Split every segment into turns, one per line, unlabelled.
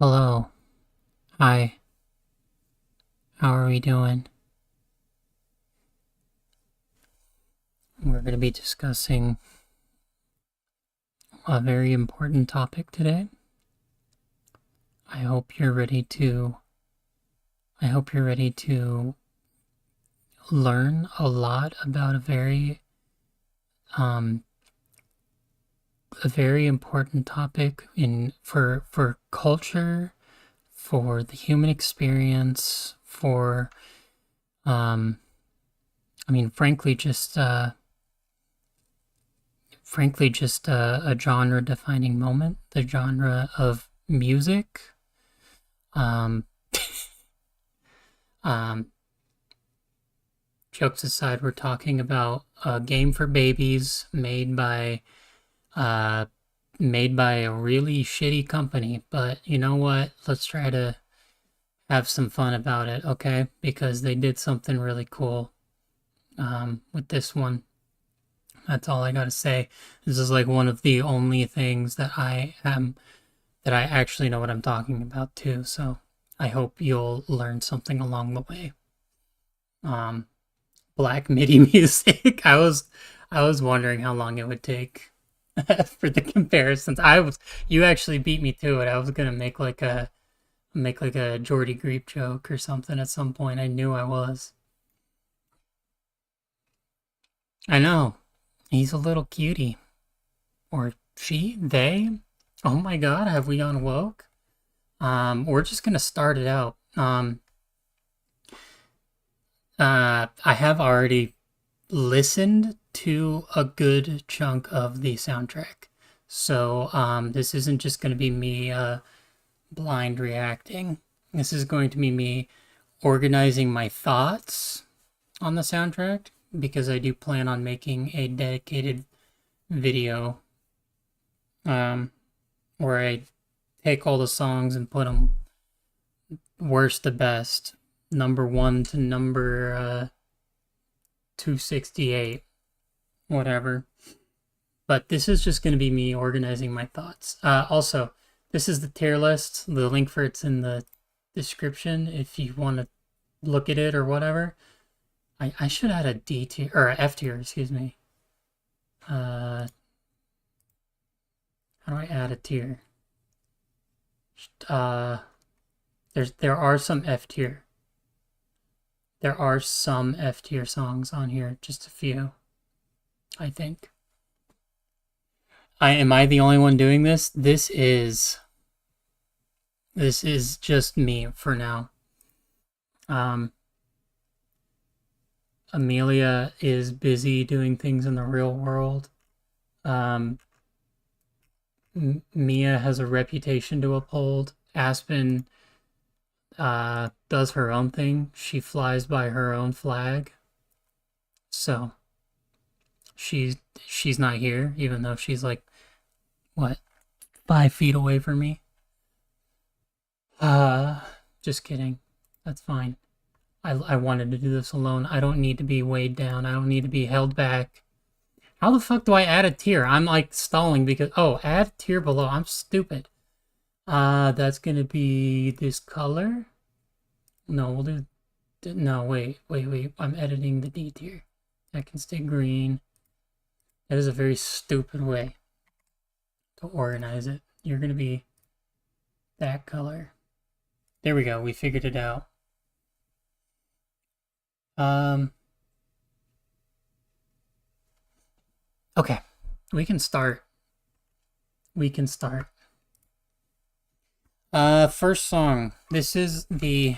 Hello. Hi. How are we doing? We're going to be discussing a very important topic today. I hope you're ready to I hope you're ready to learn a lot about um a very important topic in for culture, for the human experience, for um I mean frankly just a genre defining moment, the genre of music. um um Jokes aside, we're talking about a game for babies uh made by a really shitty company, but you know what, let's try to have some fun about it, okay? Because they did something really cool with this one. That's all I gotta say. This is like one of the only things that I actually know what I'm talking about too. So I hope you'll learn something along the way. Um, Black MIDI music. I was wondering how long it would take for the comparisons. You actually beat me to it. I was gonna make like a Jordy Griep joke or something at some point. I knew I was. I know. He's a little cutie. Or she, they. Oh my god, have we gone woke? We're just gonna start it out. I have already listened to a good chunk of the soundtrack. So, this isn't just gonna be me, blind reacting. This is going to be me organizing my thoughts on the soundtrack because I do plan on making a dedicated video, um, where I take all the songs and put them worst to best, number one to number 268, whatever. But this is just going to be me organizing my thoughts. Also, this is the tier list. The link for it's in the description if you want to look at it or whatever. I should add a D tier or a F tier, excuse me. How do I add a tier? Uh, there are some F tier. There are some F tier songs on here, just a few, I think. Am I the only one doing this? This is just me for now. Um, Amelia is busy doing things in the real world. Um, Mia has a reputation to uphold. Aspen does her own thing. She flies by her own flag. So she's not here, even though she's like what 5 feet away from me. Uh, just kidding. That's fine. I wanted to do this alone. I don't need to be weighed down. I don't need to be held back. How the fuck do I add a tier? I'm like stalling because add tier below. I'm stupid. That's gonna be this color. No, we'll do. No, wait. I'm editing the D tier. That can stay green. That is a very stupid way to organize it. You're gonna be that color. There we go. We figured it out. Okay. We can start. We can start. First song. This is the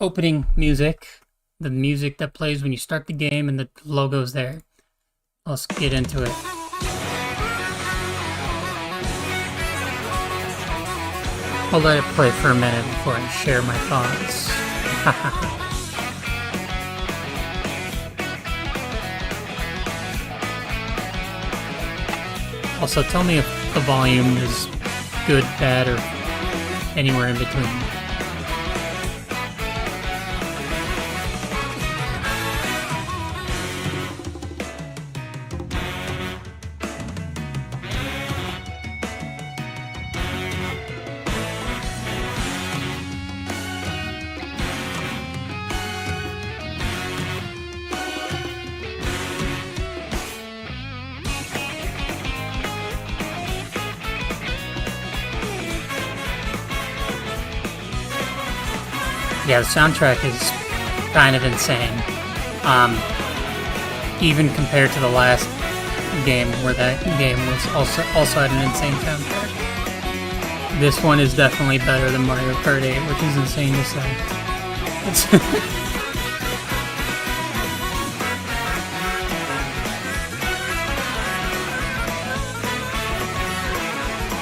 opening music. The music that plays when you start the game and the logo's there. Let's get into it. I'll let it play for a minute before I share my thoughts. Also, tell me if the volume is good, bad, or anywhere in between. Yeah, the soundtrack is kind of insane. Even compared to the last game, where that game was also had an insane soundtrack. This one is definitely better than Mario Kart 8, which is insane to say.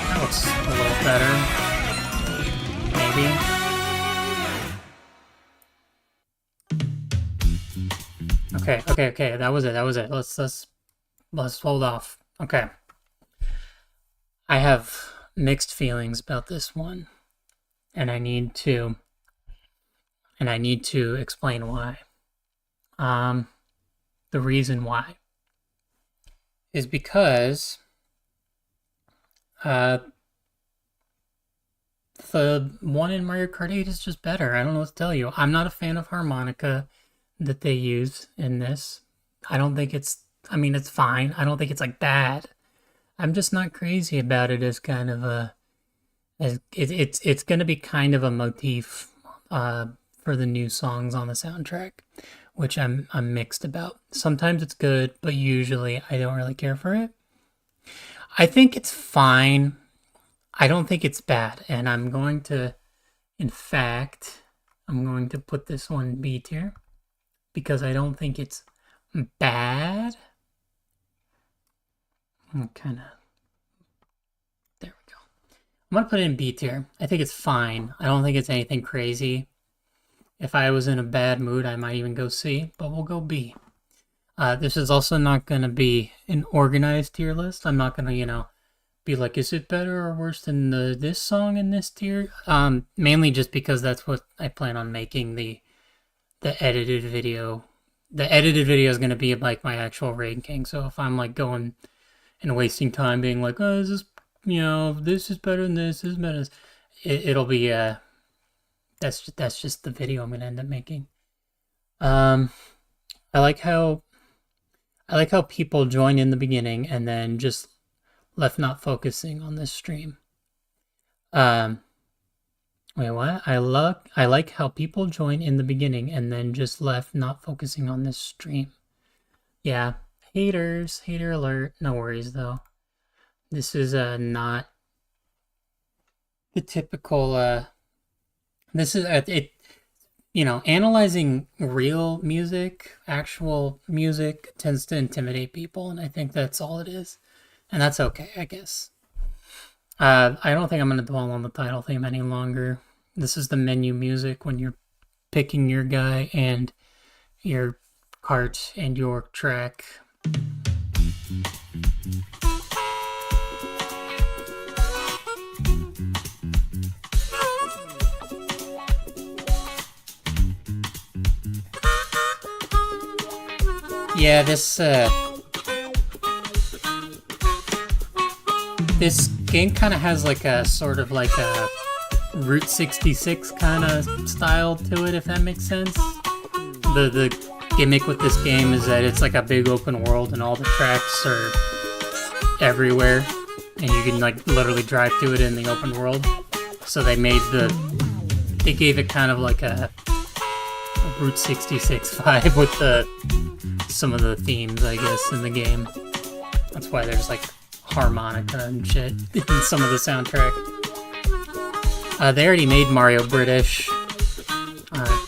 That looks a little better. Maybe. Okay. That was it. Let's hold off. Okay. I have mixed feelings about this one, and I need to explain why. The reason why is because the one in Mario Kart 8 is just better. I don't know what to tell you. I'm not a fan of harmonica that they use in this. I don't think it's fine. I don't think it's like bad. I'm just not crazy about it as kind of a it's going to be kind of a motif for the new songs on the soundtrack, which I'm mixed about. Sometimes it's good, but usually I don't really care for it. I think it's fine. I don't think it's bad, and I'm going to put this one B tier because I don't think it's bad. There we go. I'm going to put it in B tier. I think it's fine. I don't think it's anything crazy. If I was in a bad mood, I might even go C, but we'll go B. This is also not going to be an organized tier list. I'm not going to, be like, is it better or worse than this song in this tier? Mainly just because that's what I plan on making the edited video. The edited video is going to be like my actual ranking. So if I'm like going and wasting time being like, oh, is this, this is better than this is better than this, it'll be that's just the video I'm going to end up making. I like how people join in the beginning and then just left not focusing on this stream. Wait, what? I like how people join in the beginning and then just left not focusing on this stream. Yeah, haters, hater alert. No worries though. This is not the typical. This is it. Analyzing real music, actual music, tends to intimidate people, and I think that's all it is. And that's okay, I guess. I don't think I'm going to dwell on the title theme any longer. This is the menu music when you're picking your guy and your cart and your track. Yeah, this game kind of has like a sort of like a Route 66 kind of style to it, if that makes sense. The gimmick with this game is that it's like a big open world and all the tracks are everywhere and you can like literally drive to it in the open world. So they gave it kind of like a Route 66 vibe with some of the themes, I guess, in the game. That's why there's like harmonica and shit in some of the soundtrack. They already made Mario British.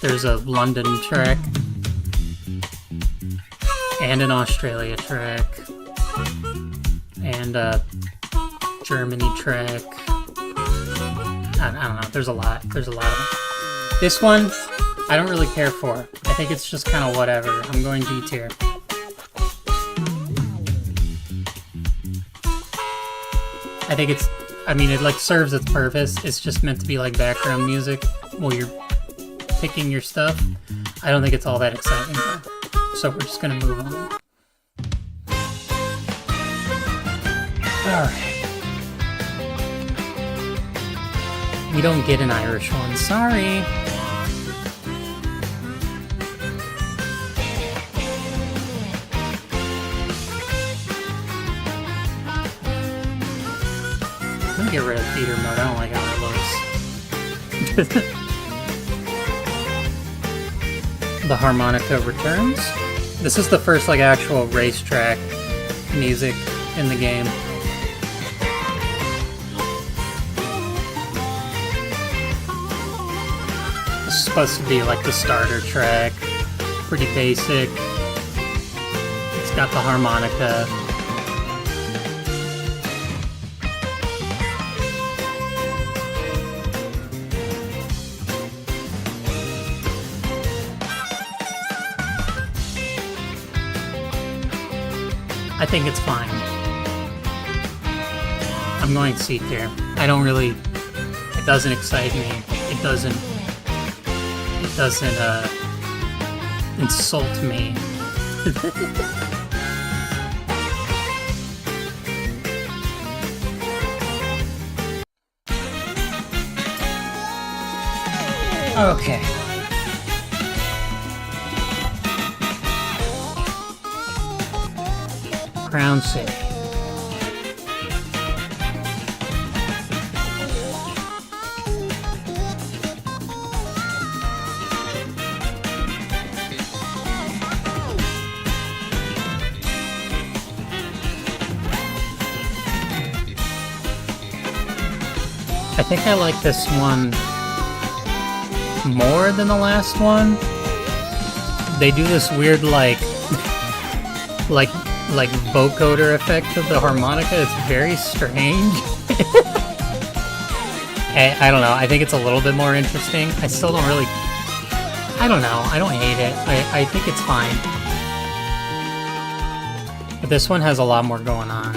There's a London track and an Australia track and a Germany track. I don't know. There's a lot of them. This one, I don't really care for. I think it's just kind of whatever. I'm going D tier. I think it like serves its purpose. It's just meant to be like background music while you're picking your stuff. I don't think it's all that exciting though. So we're just gonna move on. Alright. We don't get an Irish one, sorry. Get rid of theater mode. I don't like how it looks. the harmonica returns. This is the first like actual racetrack music in the game. This is supposed to be like the starter track. Pretty basic. It's got the harmonica. I think it's fine. I'm going C tier. I don't really... It doesn't excite me. It doesn't insult me. Okay. Crown City. I think I like this one more than the last one. They do this weird like vocoder effect of the harmonica. It's very strange. I don't know. I think it's a little bit more interesting. I still don't really... I don't know. I don't hate it. I think it's fine. But this one has a lot more going on,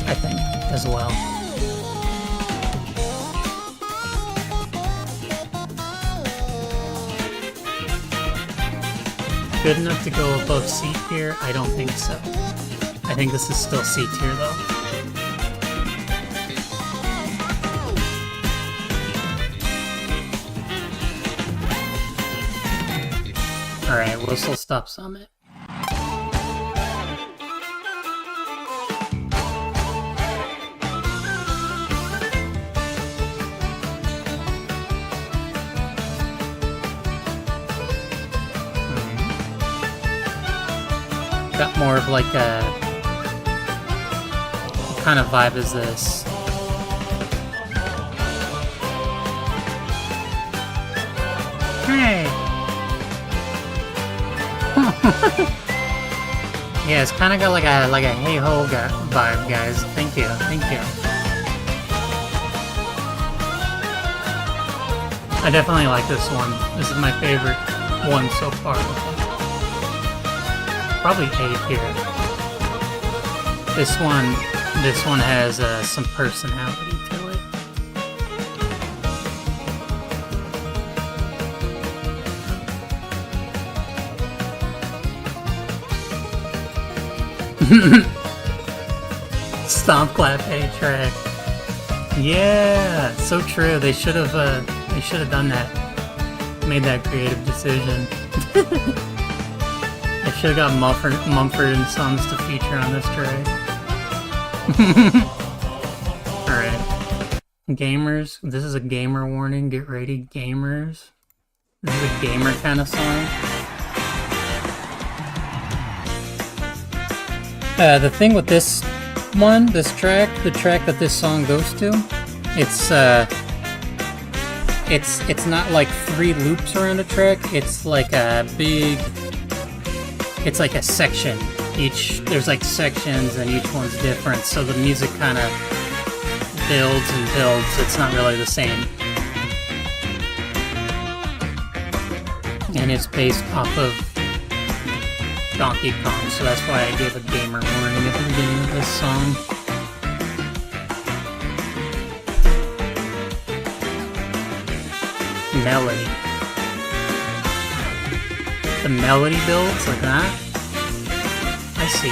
I think, as well. Good enough to go above C tier? I don't think so. I think this is still C tier though. Alright, Whistle Stop Summit. Got more of like a... What kind of vibe is this? Hey! Yeah, it's kind of got like a hey-ho vibe, guys. Thank you, thank you. I definitely like this one. This is my favorite one so far. Probably A tier. This one has some personality to it. Stomp Clap A track. Yeah, so true. They should have done that. Made that creative decision. I should have got Mumford & Sons to feature on this track. Alright. Gamers. This is a gamer warning. Get ready, gamers. This is a gamer kind of song. The thing with this one, the track that this song goes to, it's not like 3 loops around a track. It's like a big... It's like a section. There's like sections and each one's different, so the music kind of builds and builds. It's not really the same. And it's based off of Donkey Kong, so that's why I gave a gamer warning at the beginning of this song. Melody. The melody builds like that. I see.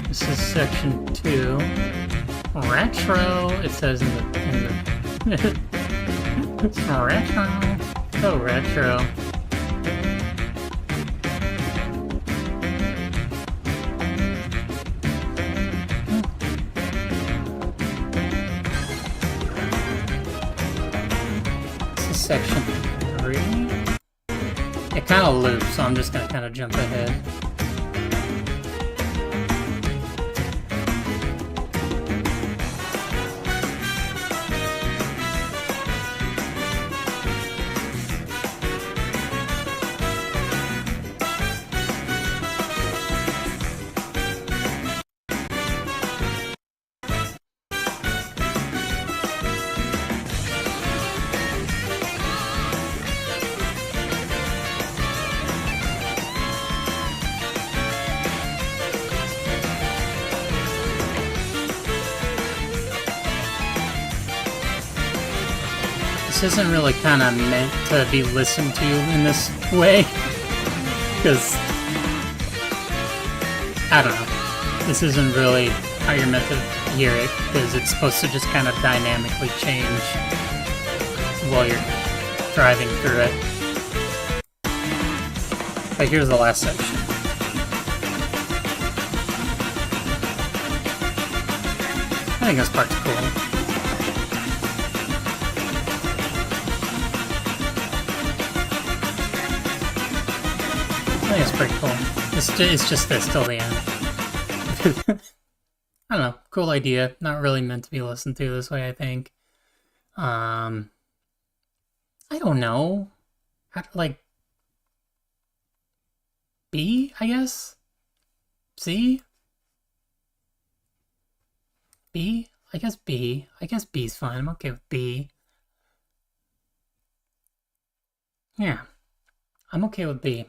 This is section 2. Retro. It says in the it's retro. So retro. section 3. It kind of loops, so I'm just gonna kind of jump ahead. This isn't really kind of meant to be listened to in this way, because, I don't know, this isn't really how you're meant to hear it, because it's supposed to just kind of dynamically change while you're driving through it. But here's the last section. I think this part's cool. I think it's pretty cool. It's just this till the end. I don't know. Cool idea. Not really meant to be listened to this way, I think. I don't know. How to, like... B, I guess? C? B? I guess B. I guess B's fine. I'm okay with B. Yeah. I'm okay with B.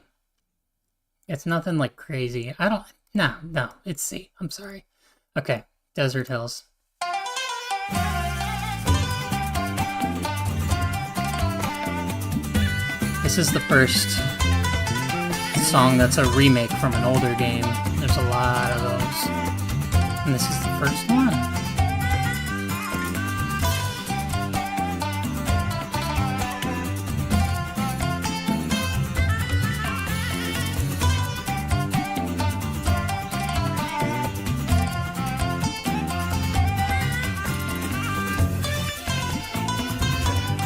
It's nothing like crazy. No, it's C. I'm sorry. Okay, Desert Hills. This is the first song that's a remake from an older game. There's a lot of those. And this is the first one.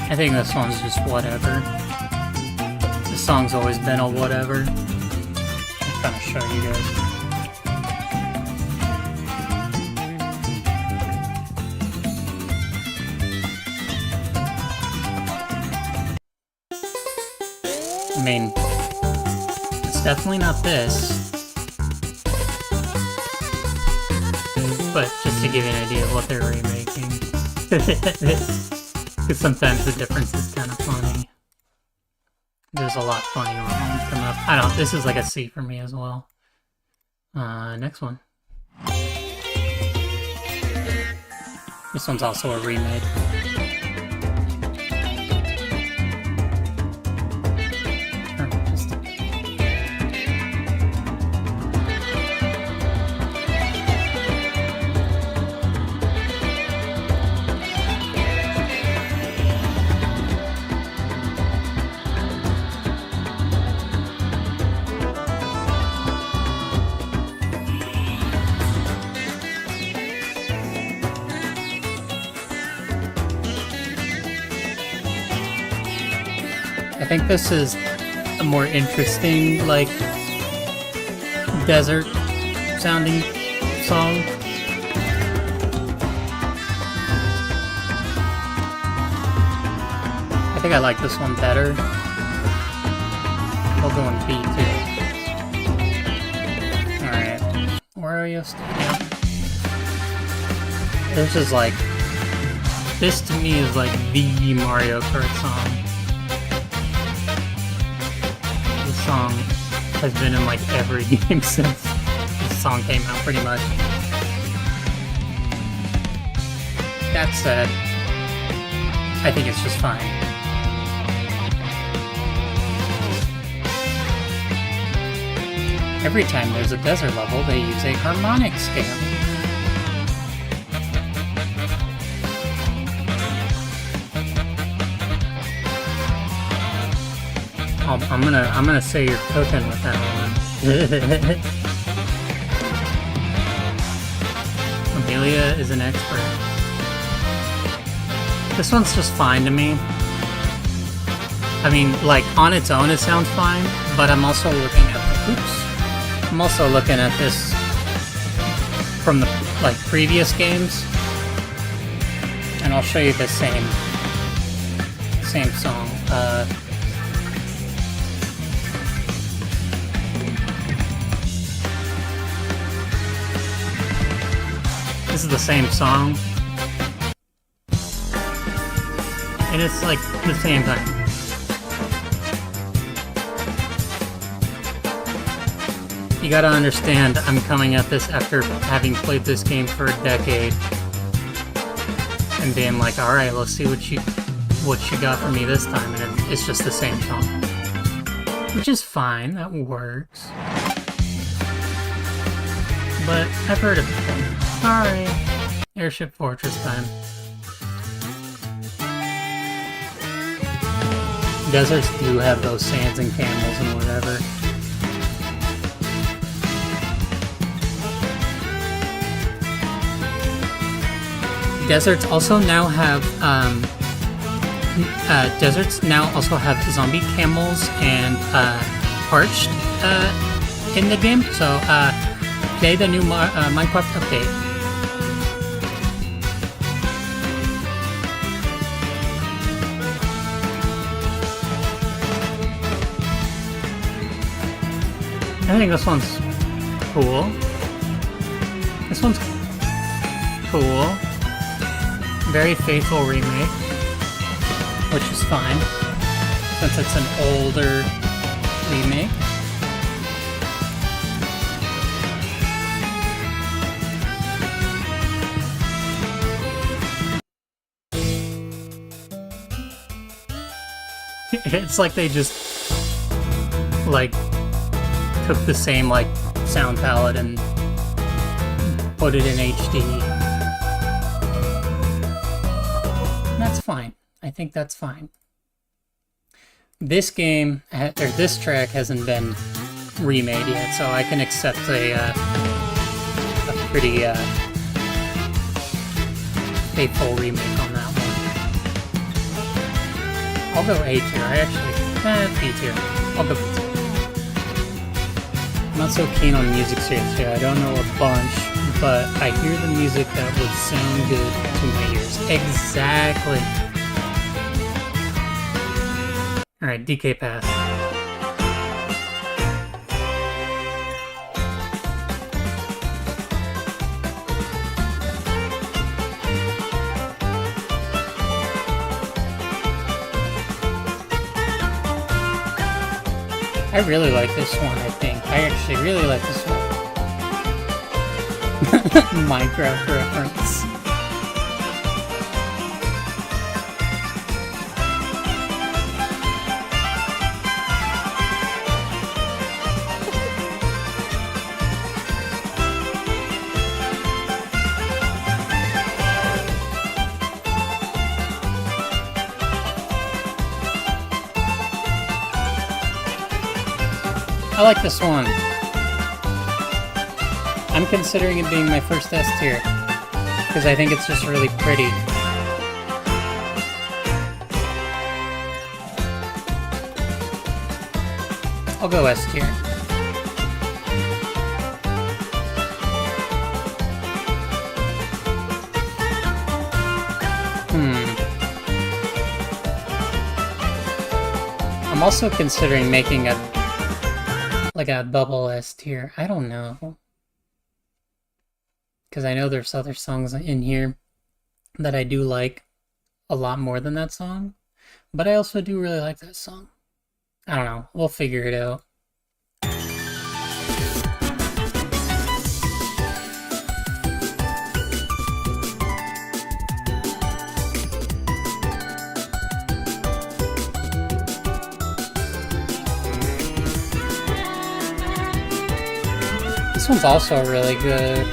I think this one's just whatever. This song's always been a whatever. I'll kind of show you guys. I mean, it's definitely not this. But just to give you an idea of what they're remaking. Because sometimes the difference is kind of funny. There's a lot funnier ones coming up. I don't. This is like a C for me as well. Next one. This one's also a remake. I think this is a more interesting, like, desert sounding song. I think I like this one better. We'll go in B too. Alright. Wario Stadium. This is like, this to me is like the Mario Kart song. Song has been in like every game since this song came out, pretty much. That said, I think it's just fine. Every time there's a desert level, they use a harmonic scale. I'm gonna say you're cooking with that one. Amelia is an expert. This one's just fine to me. I mean, like, on its own it sounds fine, but I'm also looking at I'm also looking at this from the, like, previous games. And I'll show you the same song. This is the same song. And it's like the same thing. You gotta understand, I'm coming at this after having played this game for a decade. And being like, alright, let's see what she got for me this time. And it's just the same song. Which is fine, that works. But I've heard of it before. Alright. Airship Fortress time. Deserts do have those sands and camels and whatever. Deserts also now have zombie camels and parched in the game. So play the new Minecraft update. I think this one's cool. This one's cool. Very faithful remake, which is fine, since it's an older remake. It's like they just, like, took the same, like, sound palette and put it in HD. That's fine. I think that's fine. This game, or this track hasn't been remade yet, so I can accept a pretty faithful remake on that one. I'll go A tier. B tier. I'll go B tier. I'm not so keen on music series here. I don't know a bunch, but I hear the music that would sound good to my ears. Exactly. Alright, DK Pass. I really like this one, I think. I actually really like this one. Minecraft reference. I like this one. I'm considering it being my first S tier, because I think it's just really pretty. I'll go S tier. I'm also considering making a double S tier. I don't know. Because I know there's other songs in here that I do like a lot more than that song. But I also do really like that song. I don't know. We'll figure it out. This one's also really good.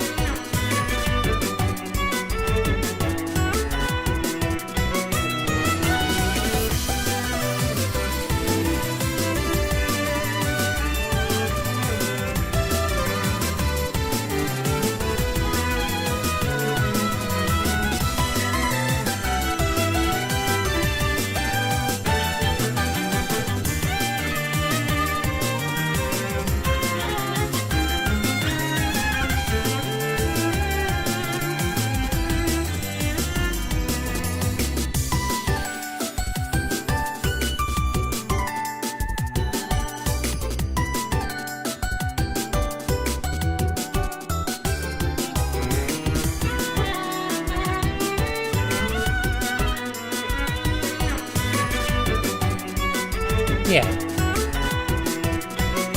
Yeah.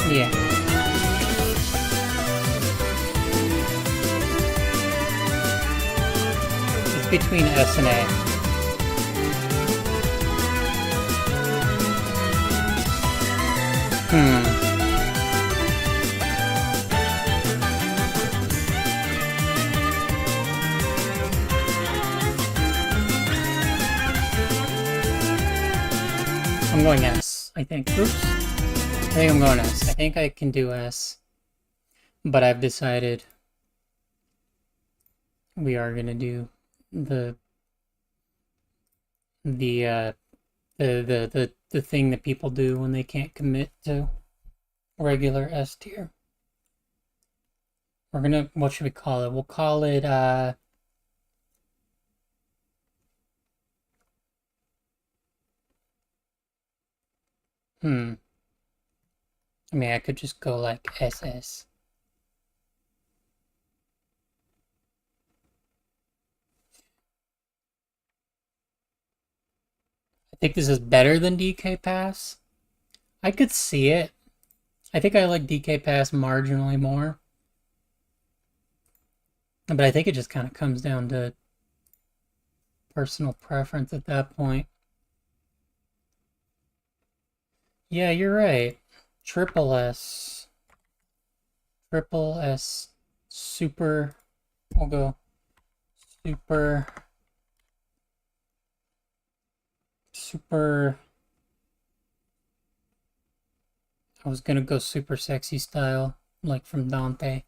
Yeah. It's between S and A. I'm going S, I think. Oops. I think I'm going S. I think I can do S. But I've decided we are gonna do the thing that people do when they can't commit to regular S tier. We're gonna, what should we call it? We'll call it I mean, I could just go like SS. I think this is better than DK Pass. I could see it. I think I like DK Pass marginally more. But I think it just kind of comes down to personal preference at that point. Yeah, you're right. Triple S. Triple S. Super. We'll go super. Super. I was gonna go super sexy style, like from Dante.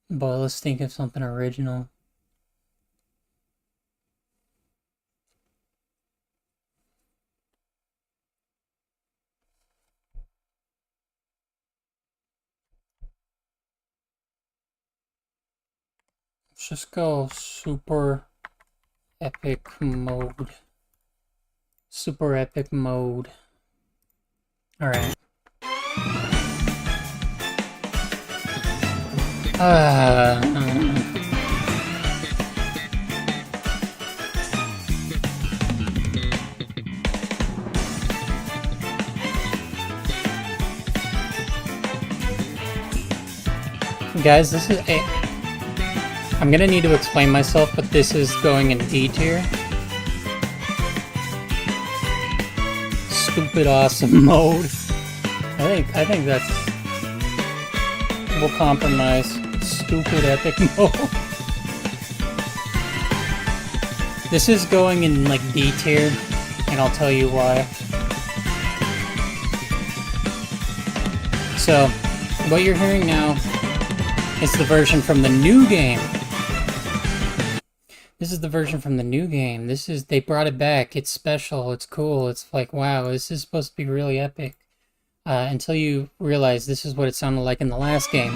But let's think of something original. Let's just go super epic mode. Super epic mode. Alright. Guys, this is a... I'm gonna need to explain myself, but this is going in D tier. Stupid awesome mode. I think that's... We'll compromise. Stupid epic mode. This is going in like D tier, and I'll tell you why. So, what you're hearing now is the version from the new game. This is the version from the new game. This is, they brought it back. It's special. It's cool. It's like, wow, this is supposed to be really epic. Until you realize this is what it sounded like in the last game.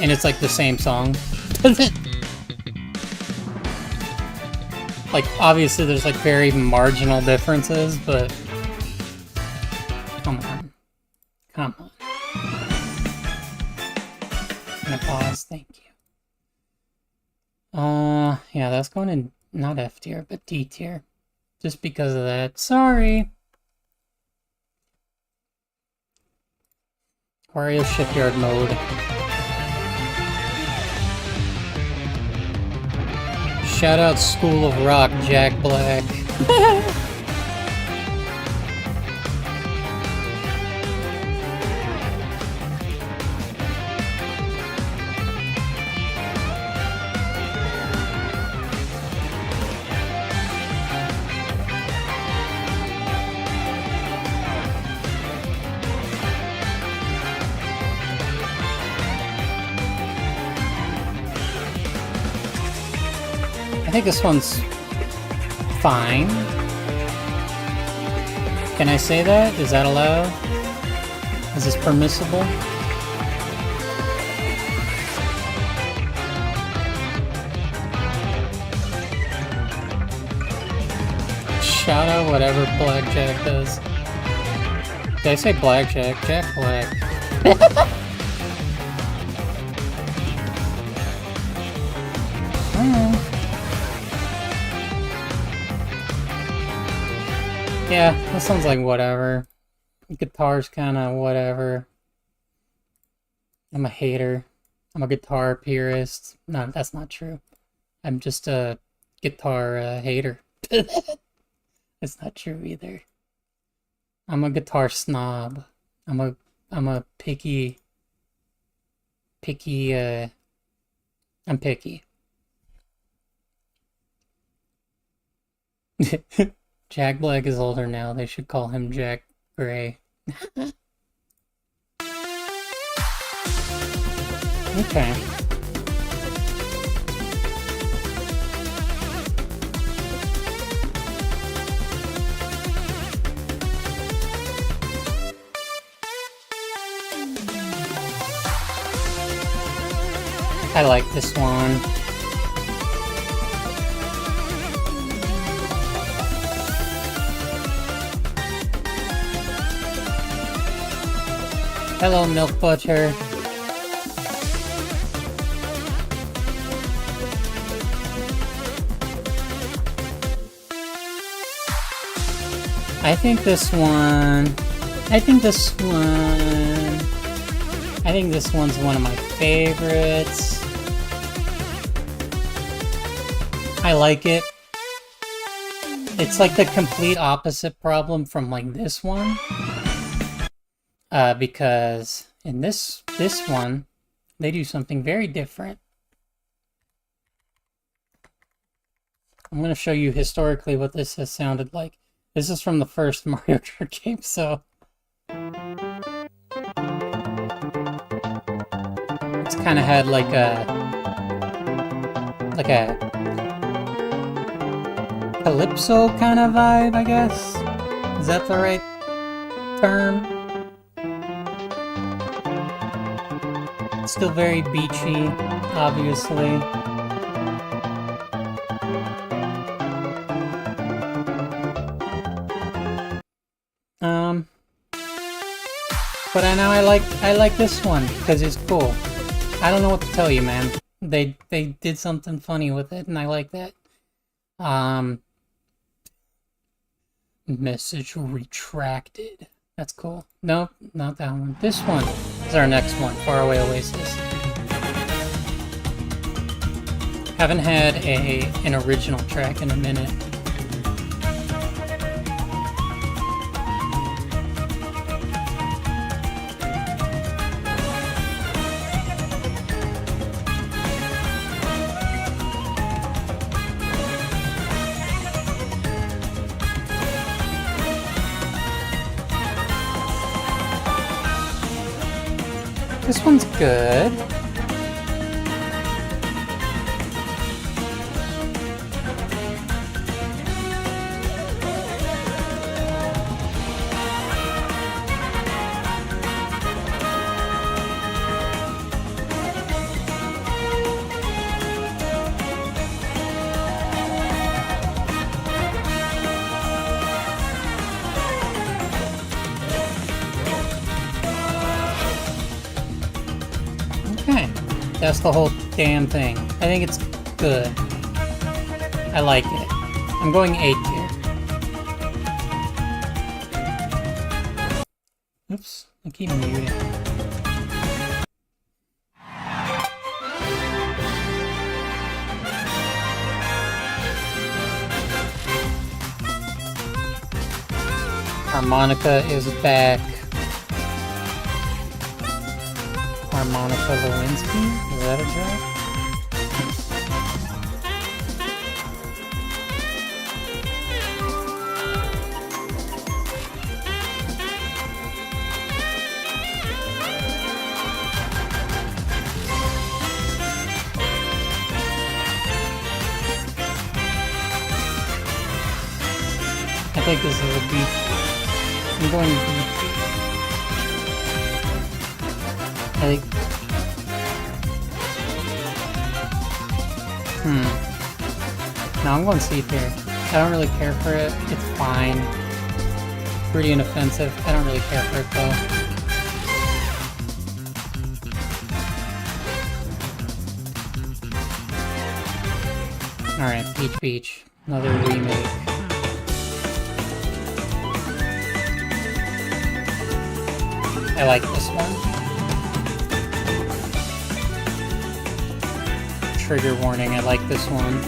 And it's like the same song. Like, obviously there's like very marginal differences, but come on. Come on. I'm gonna pause, thank you. Yeah, that's going in not F tier, but D tier. Just because of that. Sorry. Wario Shipyard mode. Shout out School of Rock, Jack Black. I think this one's fine. Can I say that? Is that allowed? Is this permissible? Shout out whatever Blackjack does. Did I say Blackjack? Jack Black. Yeah, that sounds like whatever. Guitar's kind of whatever. I'm a hater. I'm a guitar purist. No, that's not true. I'm just a guitar hater. It's not true either. I'm a guitar snob. I'm a picky I'm picky. Jack Black is older now. They should call him Jack Gray. Okay. I like this one. Hello, Milk Butcher. I think this one's one of my favorites. I like it. It's like the complete opposite problem from like this one. Because in this one, they do something very different. I'm going to show you historically what this has sounded like. This is from the first Mario Kart game, so... It's kind of had like a calypso kind of vibe, I guess? Is that the right term? It's still very beachy, obviously. But I know I like this one because it's cool. I don't know what to tell you, man. They did something funny with it, and I like that. Message retracted. That's cool. Nope, not that one. This one is our next one. Faraway Oasis. Haven't had an original track in a minute. This one's good. That's the whole damn thing. I think it's good. I like it. I'm going A tier. Oops, I keep muting. Harmonica is back. Harmonica Lewinsky? Is that a joke? I think this is a beat. I'm going beat. I think... No, I'm going C tier. I don't really care for it. It's fine. Pretty inoffensive. I don't really care for it though. Alright, Peach Beach. Another remake. I like this one. Trigger warning, I like this one.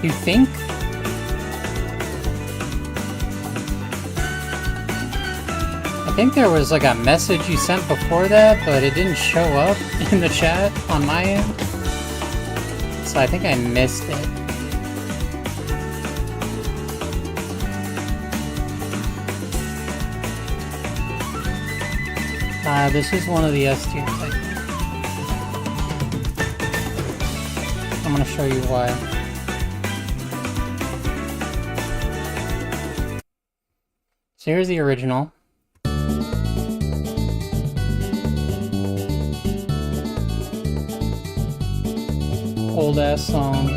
You think? I think there was like a message you sent before that, but it didn't show up in the chat on my end. So I think I missed it. This is one of the S tiers, I think. I'm gonna show you why. So here's the original. Old ass song.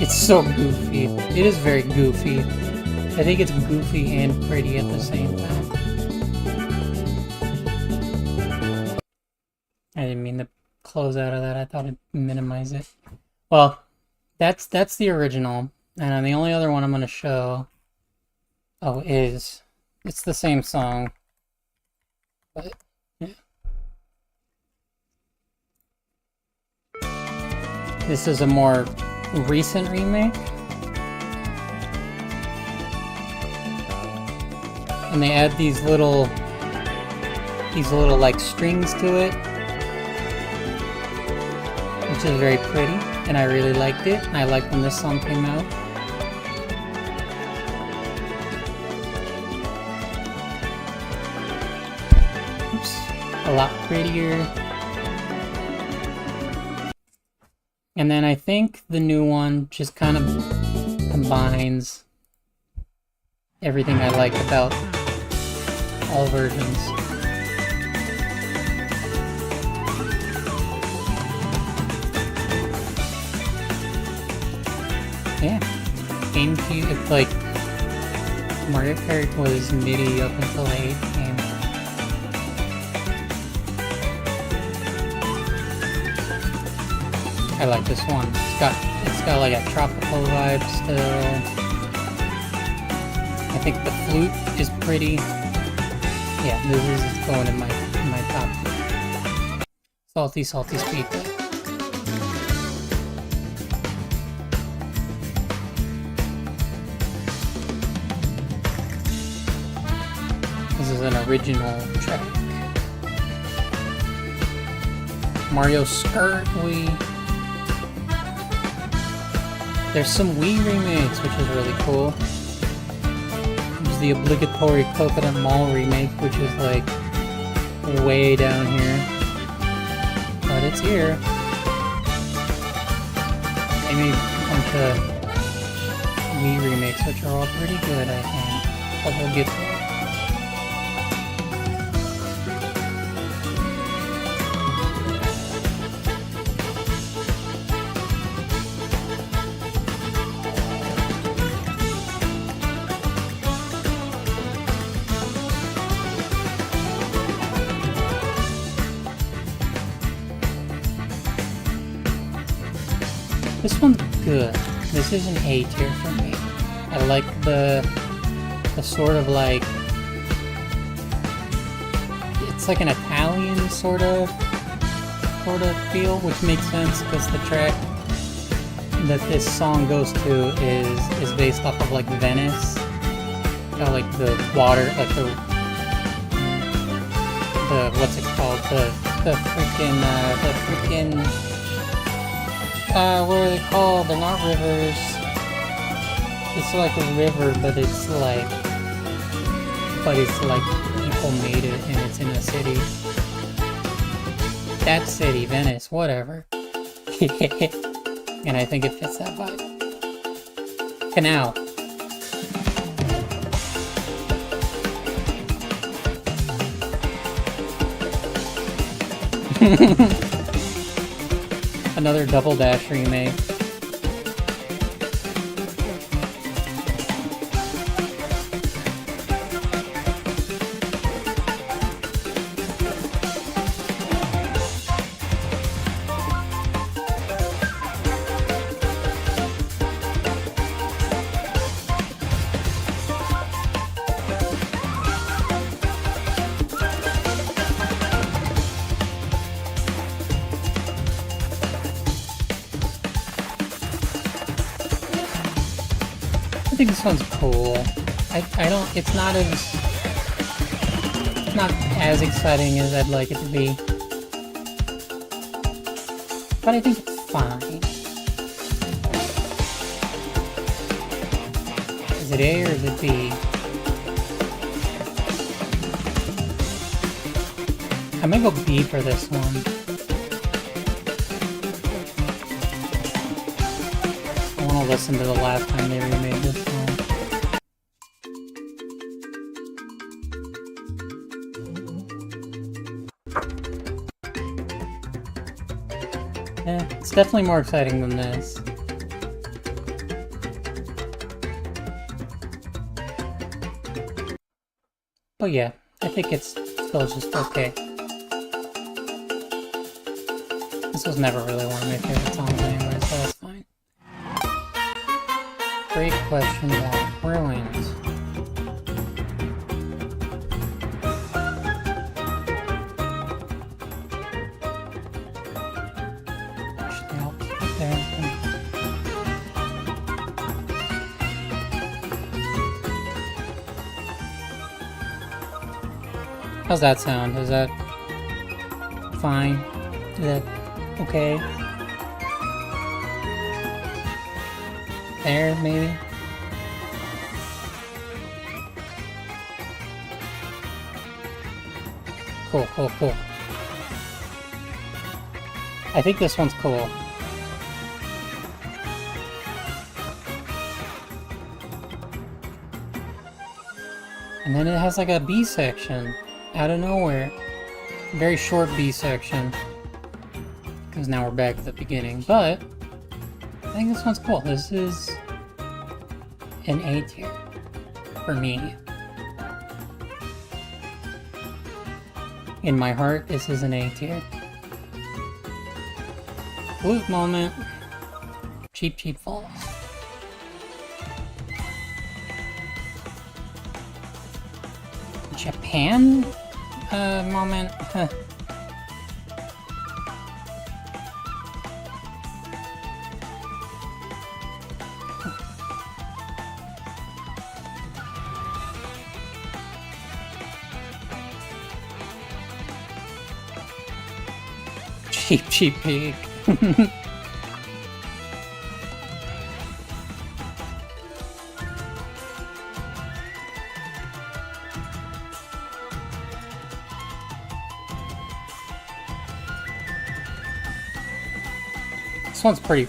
It's so goofy. It is very goofy. I think it's goofy and pretty at the same time. I didn't mean to close out of that. I thought I'd minimize it. Well, that's the original. And the only other one I'm going to show... Oh, it's the same song. But, yeah. This is a more recent remake. And they add these little like strings to it, which is very pretty, and I really liked it. I liked when this song came out. Oops, a lot prettier. And then I think the new one just kind of combines everything I like about all versions. Yeah, GameCube, it's like Mario Kart was MIDI up until the 8th game. I like this one. It's got like a tropical vibe still. I think the flute is pretty. Yeah, this is going in my top. Salty Speedway. This is an original track. Mario Skirt Wii. There's some Wii remakes, which is really cool. There's the obligatory Coconut Mall remake, which is like way down here. But it's here. They made a bunch of Wii remakes, which are all pretty good, I think. But we'll get there. This one's good. This is an A tier for me. I like the sort of like... It's like an Italian sort of feel, which makes sense because the track that this song goes to is based off of like Venice. Got like the water, like the what's it called? The freaking what are they called? They're not rivers. It's like a river, but it's like people made it and it's in a city. That city, Venice, whatever. And I think it fits that vibe. Canal. Another Double Dash remake. I think this one's cool. I don't, it's not as exciting as I'd like it to be. But I think it's fine. Is it A or is it B? I'm gonna go B for this one. I wanna listen to the last time they remade this song. Yeah, it's definitely more exciting than this. But yeah, I think it's still just okay. This was never really one of my favorite songs anyway, so that's fine. Great question about ruins. How's that sound? Is that fine? Is that okay? There, maybe? Cool, cool, cool. I think this one's cool. And then it has like a B section. Out of nowhere. Very short B section. Because now we're back at the beginning. But I think this one's cool. This is an A tier for me. In my heart, this is an A tier. Flute moment. Cheap, cheap falls. Japan moment. Huh. Cheap, cheap pig. This one's pretty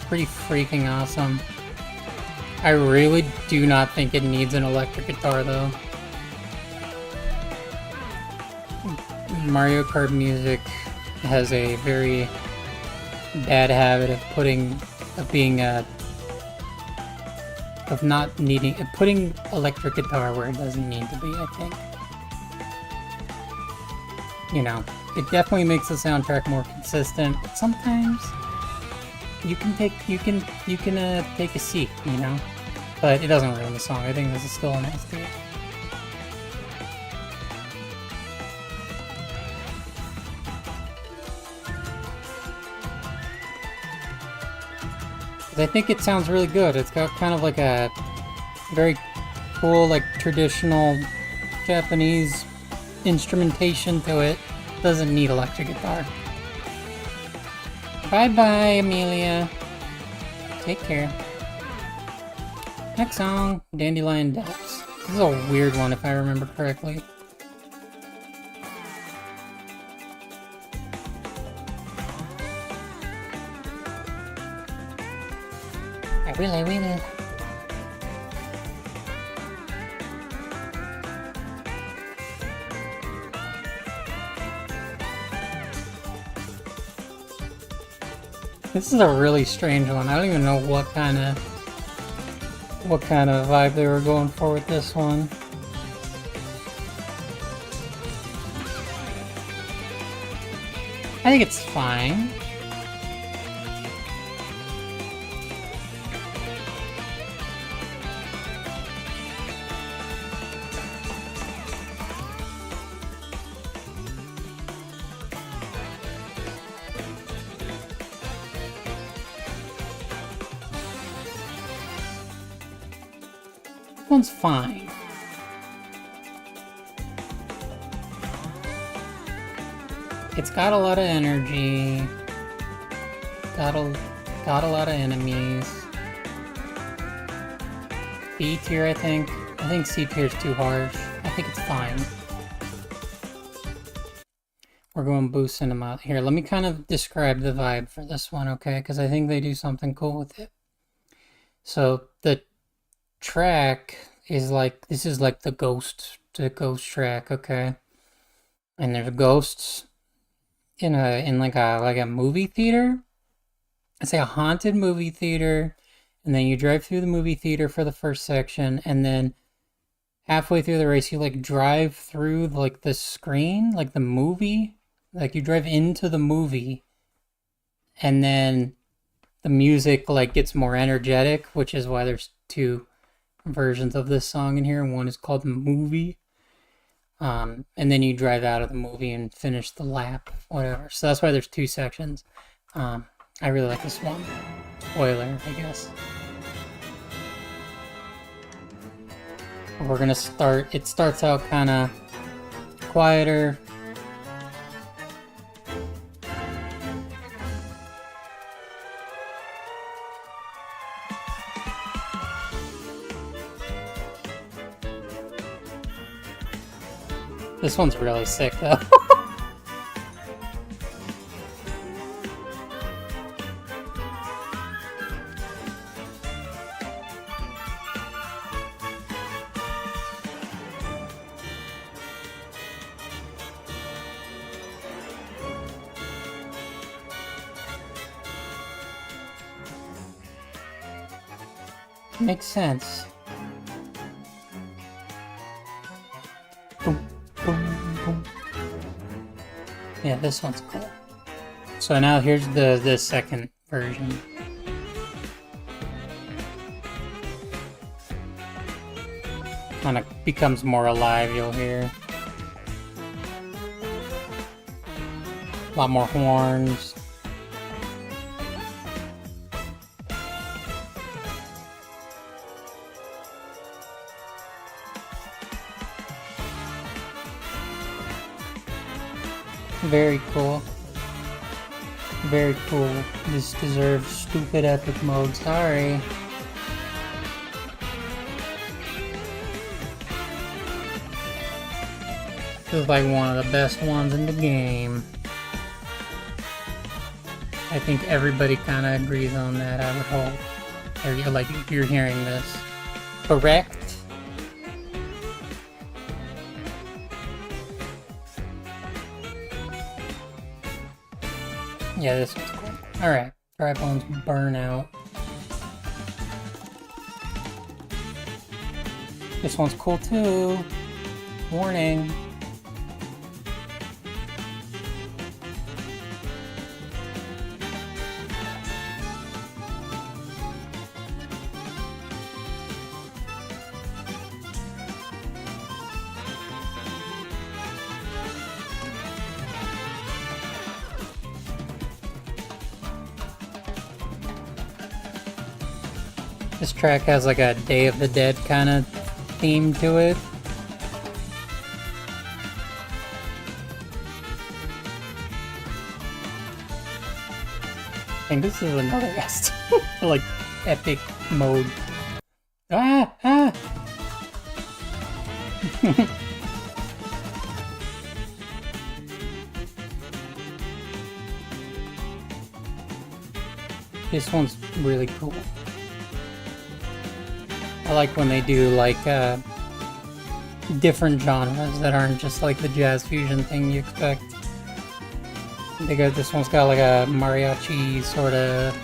freaking awesome. I really do not think it needs an electric guitar though. Mario Kart music has a very bad habit of putting electric guitar where it doesn't need to be, I think. You know, it definitely makes the soundtrack more consistent, but sometimes you can take a seat, you know? But it doesn't ruin the song. I think this is still an S tier. I think it sounds really good. It's got kind of like a very cool, like traditional Japanese instrumentation to it. Doesn't need electric guitar. Bye-bye, Amelia. Take care. Next song, Dandelion Depths. This is a weird one if I remember correctly. I will. This is a really strange one. I don't even know what kind of vibe they were going for with this one. I think it's fine. This one's fine. It's got a lot of energy. Got a lot of enemies. B tier, I think. I think C tier is too harsh. I think it's fine. We're going boosting them out. Here, let me kind of describe the vibe for this one, okay? Because I think they do something cool with it. So the track is like, this is like the ghost track, okay? And there's ghosts in like a movie theater. It's like a haunted movie theater, and then you drive through the movie theater for the first section, and then halfway through the race you like drive through like the screen, like the movie, like you drive into the movie, and then the music like gets more energetic, which is why there's two versions of this song in here. One is called The Movie. And then you drive out of the movie and finish the lap, whatever. So that's why there's two sections. I really like this one. Spoiler, I guess. We're gonna start, it starts out kind of quieter. This one's really sick, though. Makes sense. Boom, boom, boom. Yeah, this one's cool. So now here's the second version. Kind of becomes more alive, you'll hear. A lot more horns. Very cool. Very cool. This deserves stupid epic mode, sorry. This is like one of the best ones in the game. I think everybody kind of agrees on that, I would hope. Or you're like, if you're hearing this. Correct? Yeah, this one's cool. Alright, Dry Bones Burnout. This one's cool too. Warning. This track has like a Day of the Dead kind of theme to it. I think this is another OST. Like epic mode. Ah! Ah! This one's really cool. I like when they do like different genres that aren't just like the jazz fusion thing you expect. This one's got like a mariachi sort of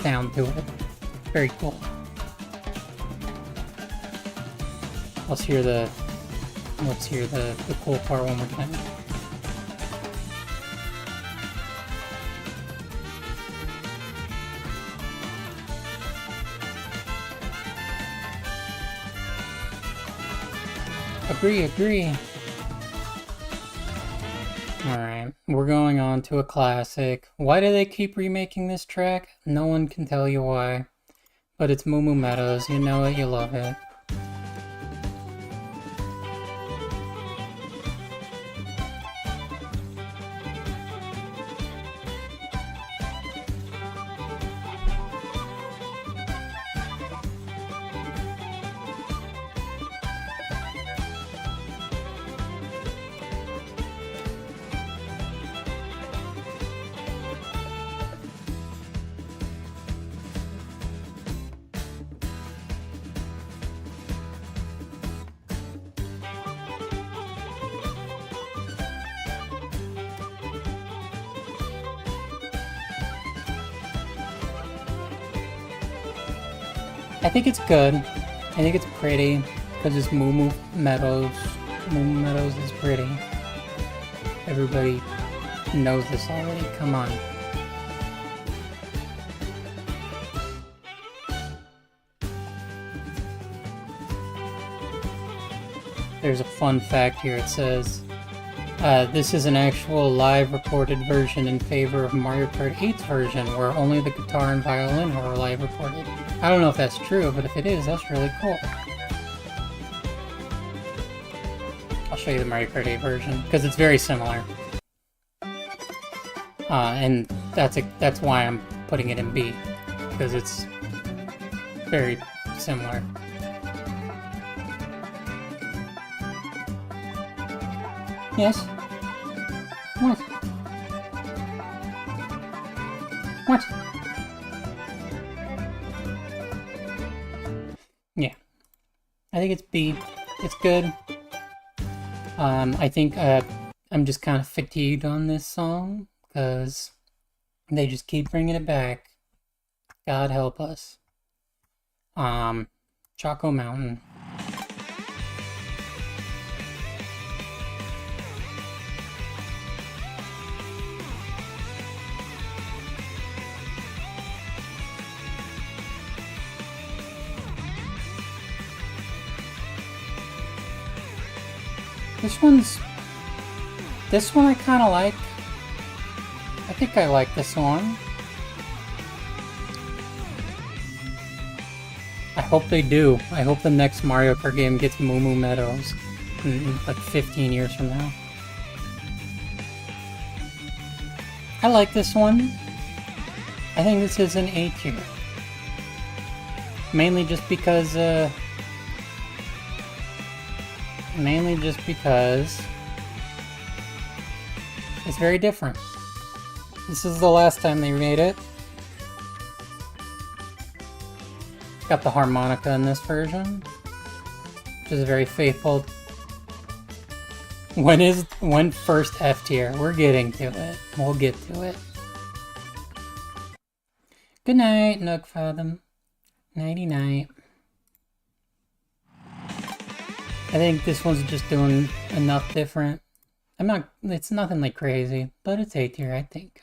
sound to it. Very cool. Let's hear the cool part one more time. Agree. Alright, we're going on to a classic. Why do they keep remaking this track? No one can tell you why. But it's Moo Moo Meadows, you know it, you love it. I think it's good. I think it's pretty because it's Moo Moo Meadows. Moo Moo Meadows is pretty. Everybody knows this already. Come on. There's a fun fact here. It says, this is an actual live recorded version in favor of Mario Kart 8's version, where only the guitar and violin are live recorded. I don't know if that's true, but if it is, that's really cool. I'll show you the Mario Kart 8 version, because it's very similar. And that's why I'm putting it in B, because it's very similar. Yes? What? What? Yeah. I think it's B. It's good. I think I'm just kind of fatigued on this song, because they just keep bringing it back. God help us. Choco Mountain. This one I kind of like. I think I like this one. I hope they do. I hope the next Mario Kart game gets Moo Moo Meadows in like 15 years from now. I like this one. I think this is an A tier. Mainly just because it's very different. This is the last time they made it. Got the harmonica in this version, which is very faithful. When first F tier? We're getting to it. We'll get to it. Good night, Nook Fathom. Nighty night. I think this one's just doing enough different. It's nothing like crazy, but it's A tier, I think.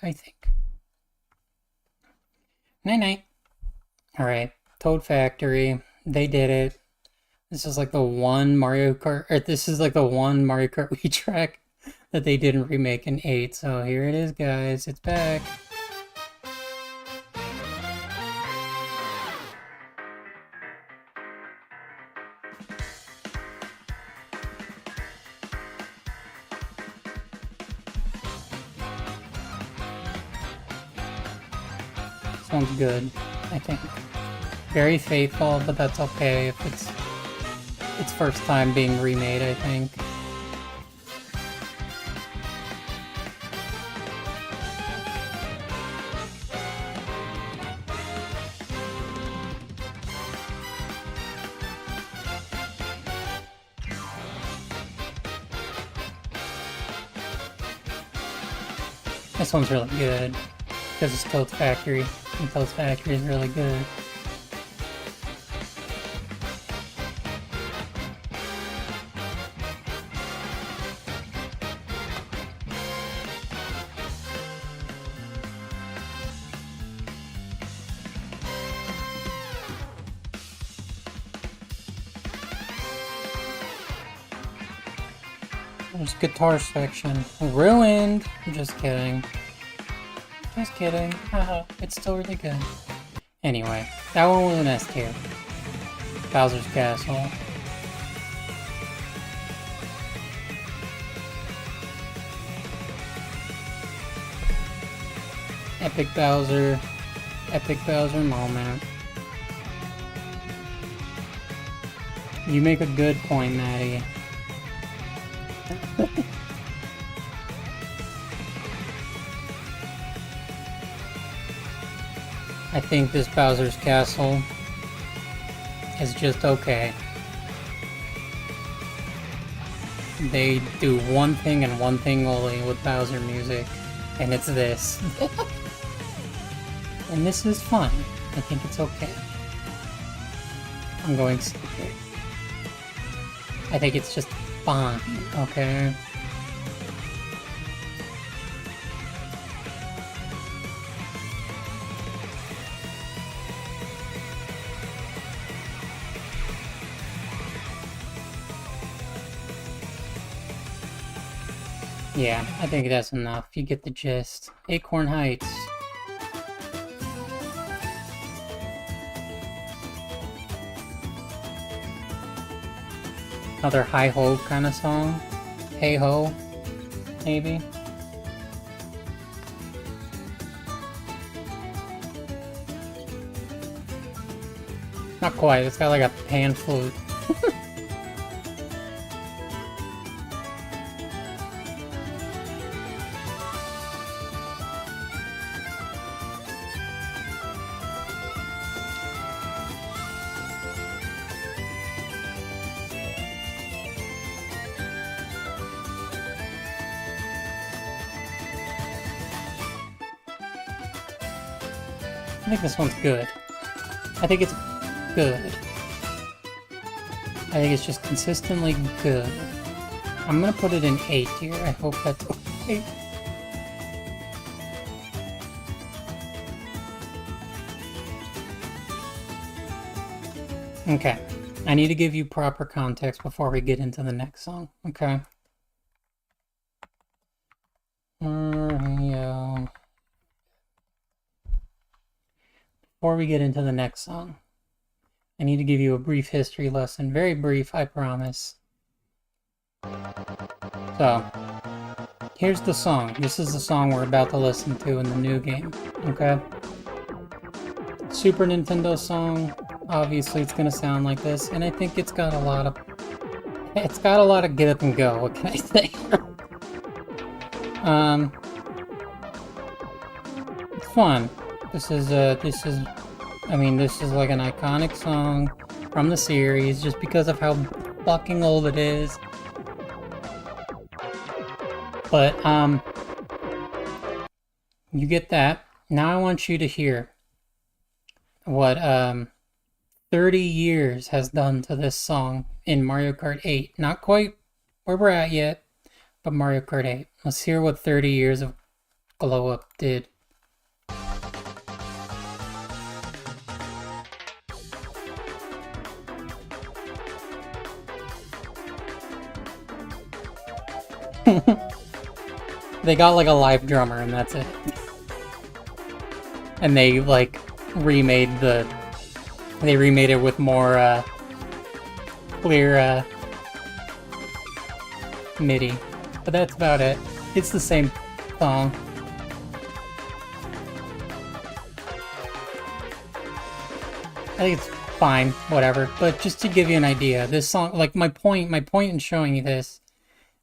Night night. Alright, Toad Factory. They did it. This is like the one Mario Kart Wii track that they didn't remake in 8. So here it is, guys. It's back. This one's good, I think. Very faithful, but that's okay if it's its first time being remade, I think. This one's really good because it's Toad's Factory, and Toad's Factory is really good. There's guitar section. Ruined! Just kidding. Just kidding. Haha, it's still really good. Anyway, that one was an S tier. Bowser's Castle. Epic Bowser moment. You make a good point, Maddie. I think this Bowser's Castle is just okay. They do one thing and one thing only with Bowser music, and it's this. And this is fun. I think it's okay. I'm going stupid. I think it's just fine, okay? Yeah, I think that's enough. You get the gist. Acorn Heights. Another hi-ho kind of song. Hey-ho, maybe. Not quite, it's got like a pan flute. I think this one's good. I think it's good. I think it's just consistently good. I'm gonna put it in A tier. I hope that's okay. Okay. I need to give you proper context before we get into the next song, okay? Mario. Before we get into the next song, I need to give you a brief history lesson. Very brief, I promise. So, here's the song. This is the song we're about to listen to in the new game, okay? Super Nintendo song. Obviously, it's gonna sound like this, and I think it's got a lot of get up and go. What can I say? It's fun. This is like an iconic song from the series just because of how fucking old it is. But, you get that. Now I want you to hear what, 30 years has done to this song in Mario Kart 8. Not quite where we're at yet, but Mario Kart 8. Let's hear what 30 years of Glow Up did. They got like a live drummer and that's it. And they like remade it with more clear MIDI. But that's about it. It's the same song. I think it's fine, whatever. But just to give you an idea, this song, like my point in showing you this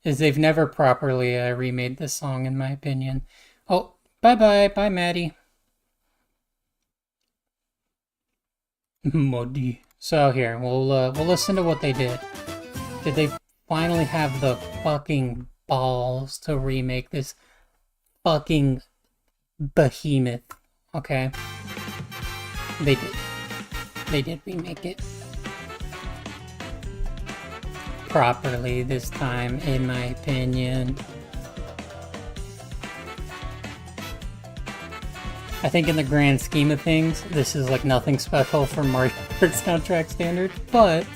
is they've never properly remade this song, in my opinion. Oh, bye, Maddie. Modi. So here, we'll listen to what they did. Did they finally have the fucking balls to remake this fucking behemoth. Okay? They did. They did remake it properly this time, in my opinion. I think in the grand scheme of things, this is like nothing special for Mario Kart soundtrack standard, but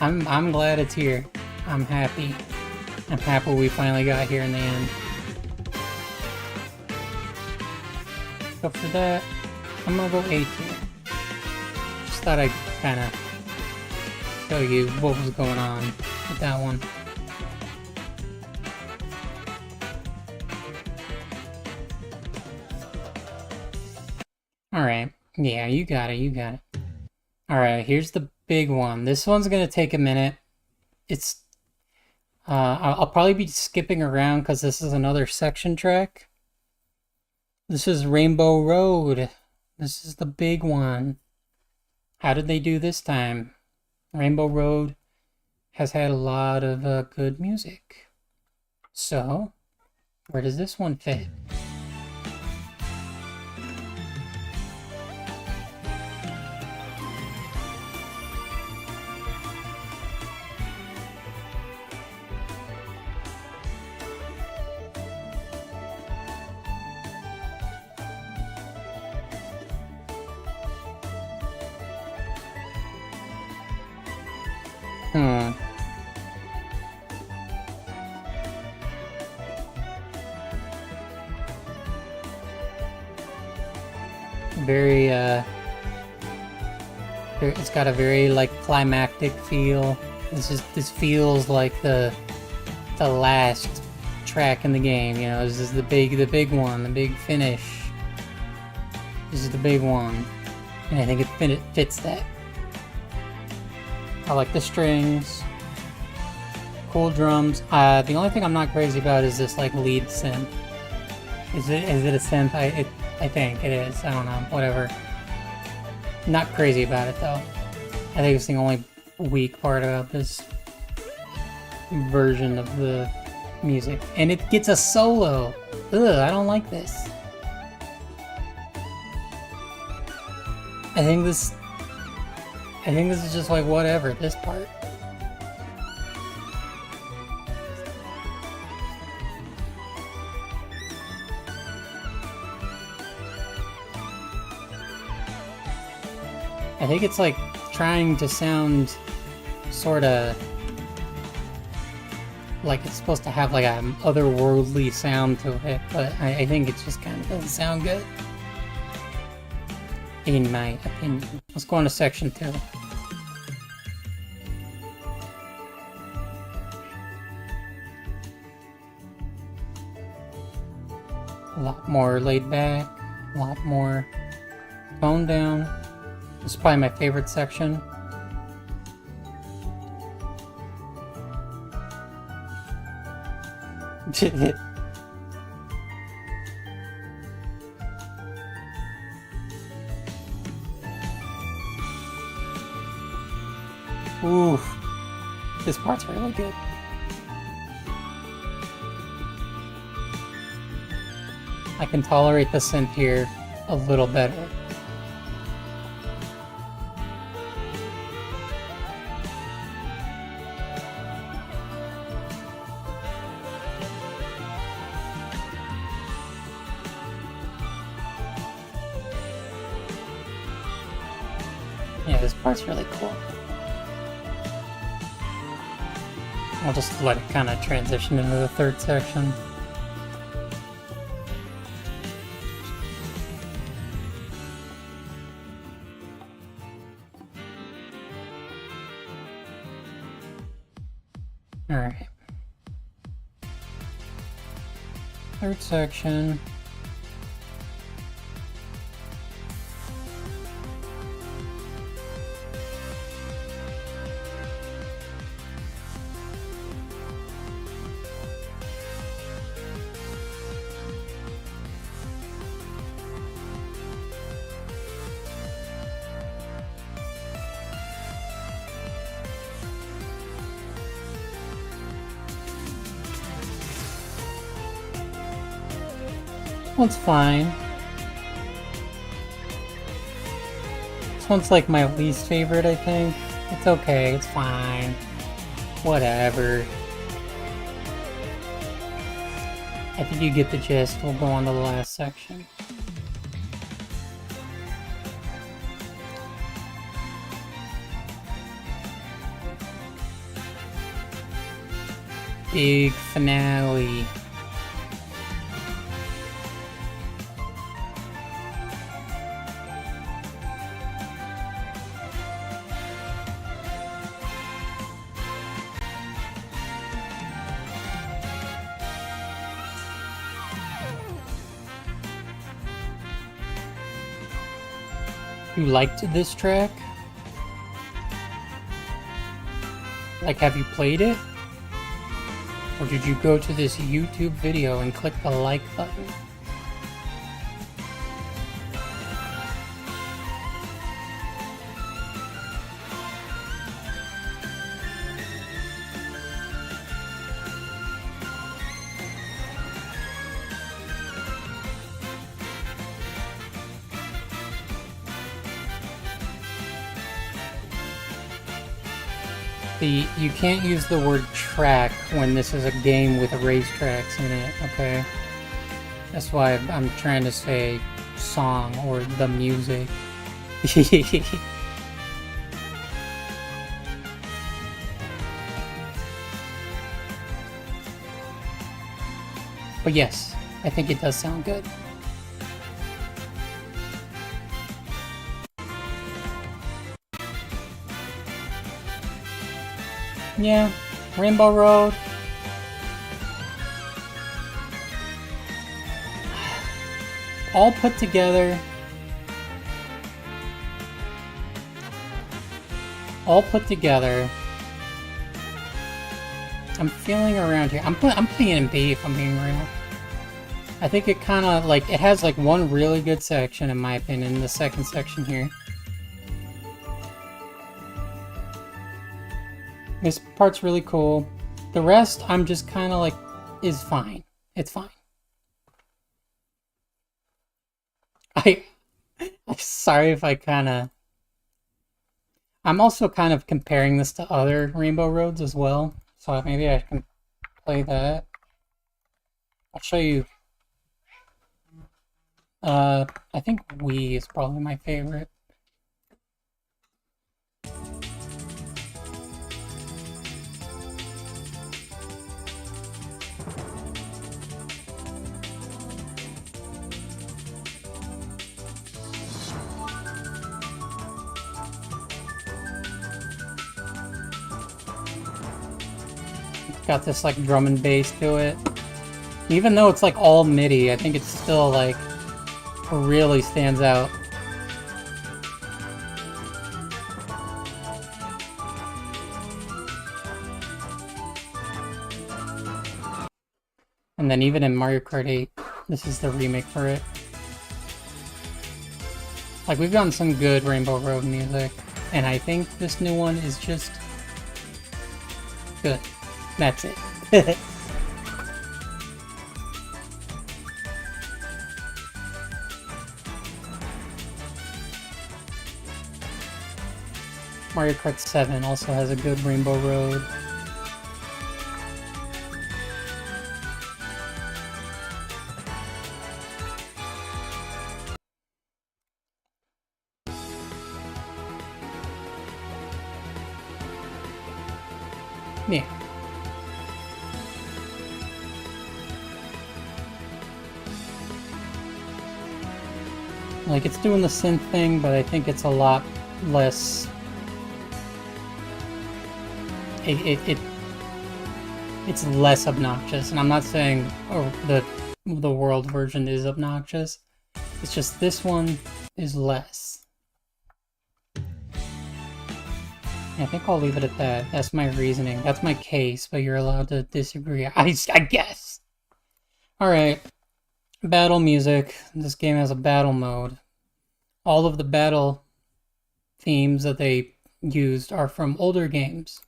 I'm glad it's here. I'm happy. I'm happy we finally got here in the end. So for that, I'm gonna go A tier. Just thought I'd kind of show you what was going on with that one. Alright, yeah, you got it, you got it. Alright, here's the big one. This one's gonna take a minute. It's, I'll probably be skipping around because this is another section track. This is Rainbow Road. This is the big one. How did they do this time? Rainbow Road has had a lot of good music. So, where does this one fit? Very, it's got a very, like, climactic feel. This feels like the last track in the game, you know. This is the big one, the big finish. This is the big one. And I think it fits that. I like the strings. Cool drums. The only thing I'm not crazy about is this, like, lead synth. Is it a synth? I think it is. I don't know. Whatever. Not crazy about it, though. I think it's the only weak part about this version of the music. And it gets a solo. Ugh, I don't like this. I think this is just like whatever, this part. I think it's like trying to sound sorta like it's supposed to have like an otherworldly sound to it, but I think it just kind of doesn't sound good. In my opinion. Let's go on to section 2. A lot more laid back, a lot more toned down. This is probably my favorite section. Ooh, this part's really good. I can tolerate the synth here a little better. Yeah, this part's really cool. I'll just let it kind of transition into the third section. Alright. Third section. one's fine. This one's like my least favorite, I think. It's okay, it's fine. Whatever. I think you get the gist. We'll go on to the last section. Big finale. You liked this track? Like, have you played it? Or did you go to this YouTube video and click the like button? You can't use the word track when this is a game with racetracks in it, okay? That's why I'm trying to say song or the music. But yes, I think it does sound good. Yeah, Rainbow Road. All put together. I'm feeling around here. I'm putting it in B if I'm being real. I think it kind of like it has like one really good section in my opinion. The second section here. This part's really cool. The rest, I'm just kind of like, is fine. It's fine. I'm sorry if I kind of... I'm also kind of comparing this to other Rainbow Roads as well. So maybe I can play that. I'll show you. I think Wii is probably my favorite. Got this like drum and bass to it. Even though it's like all MIDI, I think it's still like really stands out. And then even in Mario Kart 8, this is the remake for it. Like we've gotten some good Rainbow Road music, and I think this new one is just good. That's it. Mario Kart 7 also has a good Rainbow Road. Yeah. Like, it's doing the synth thing, but I think it's a lot less... It's less obnoxious, and I'm not saying the world version is obnoxious. It's just this one is less. I think I'll leave it at that. That's my reasoning. That's my case, but you're allowed to disagree. I guess. Alright. Battle music. This game has a battle mode. All of the battle themes that they used are from older games.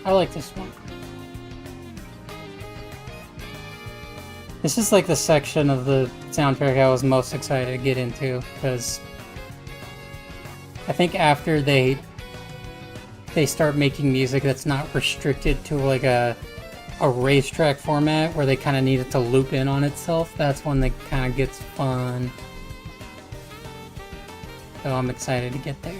I like this one. This is like the section of the soundtrack I was most excited to get into, because I think after they start making music that's not restricted to like a racetrack format where they kind of need it to loop in on itself, that's when it kind of gets fun. So I'm excited to get there.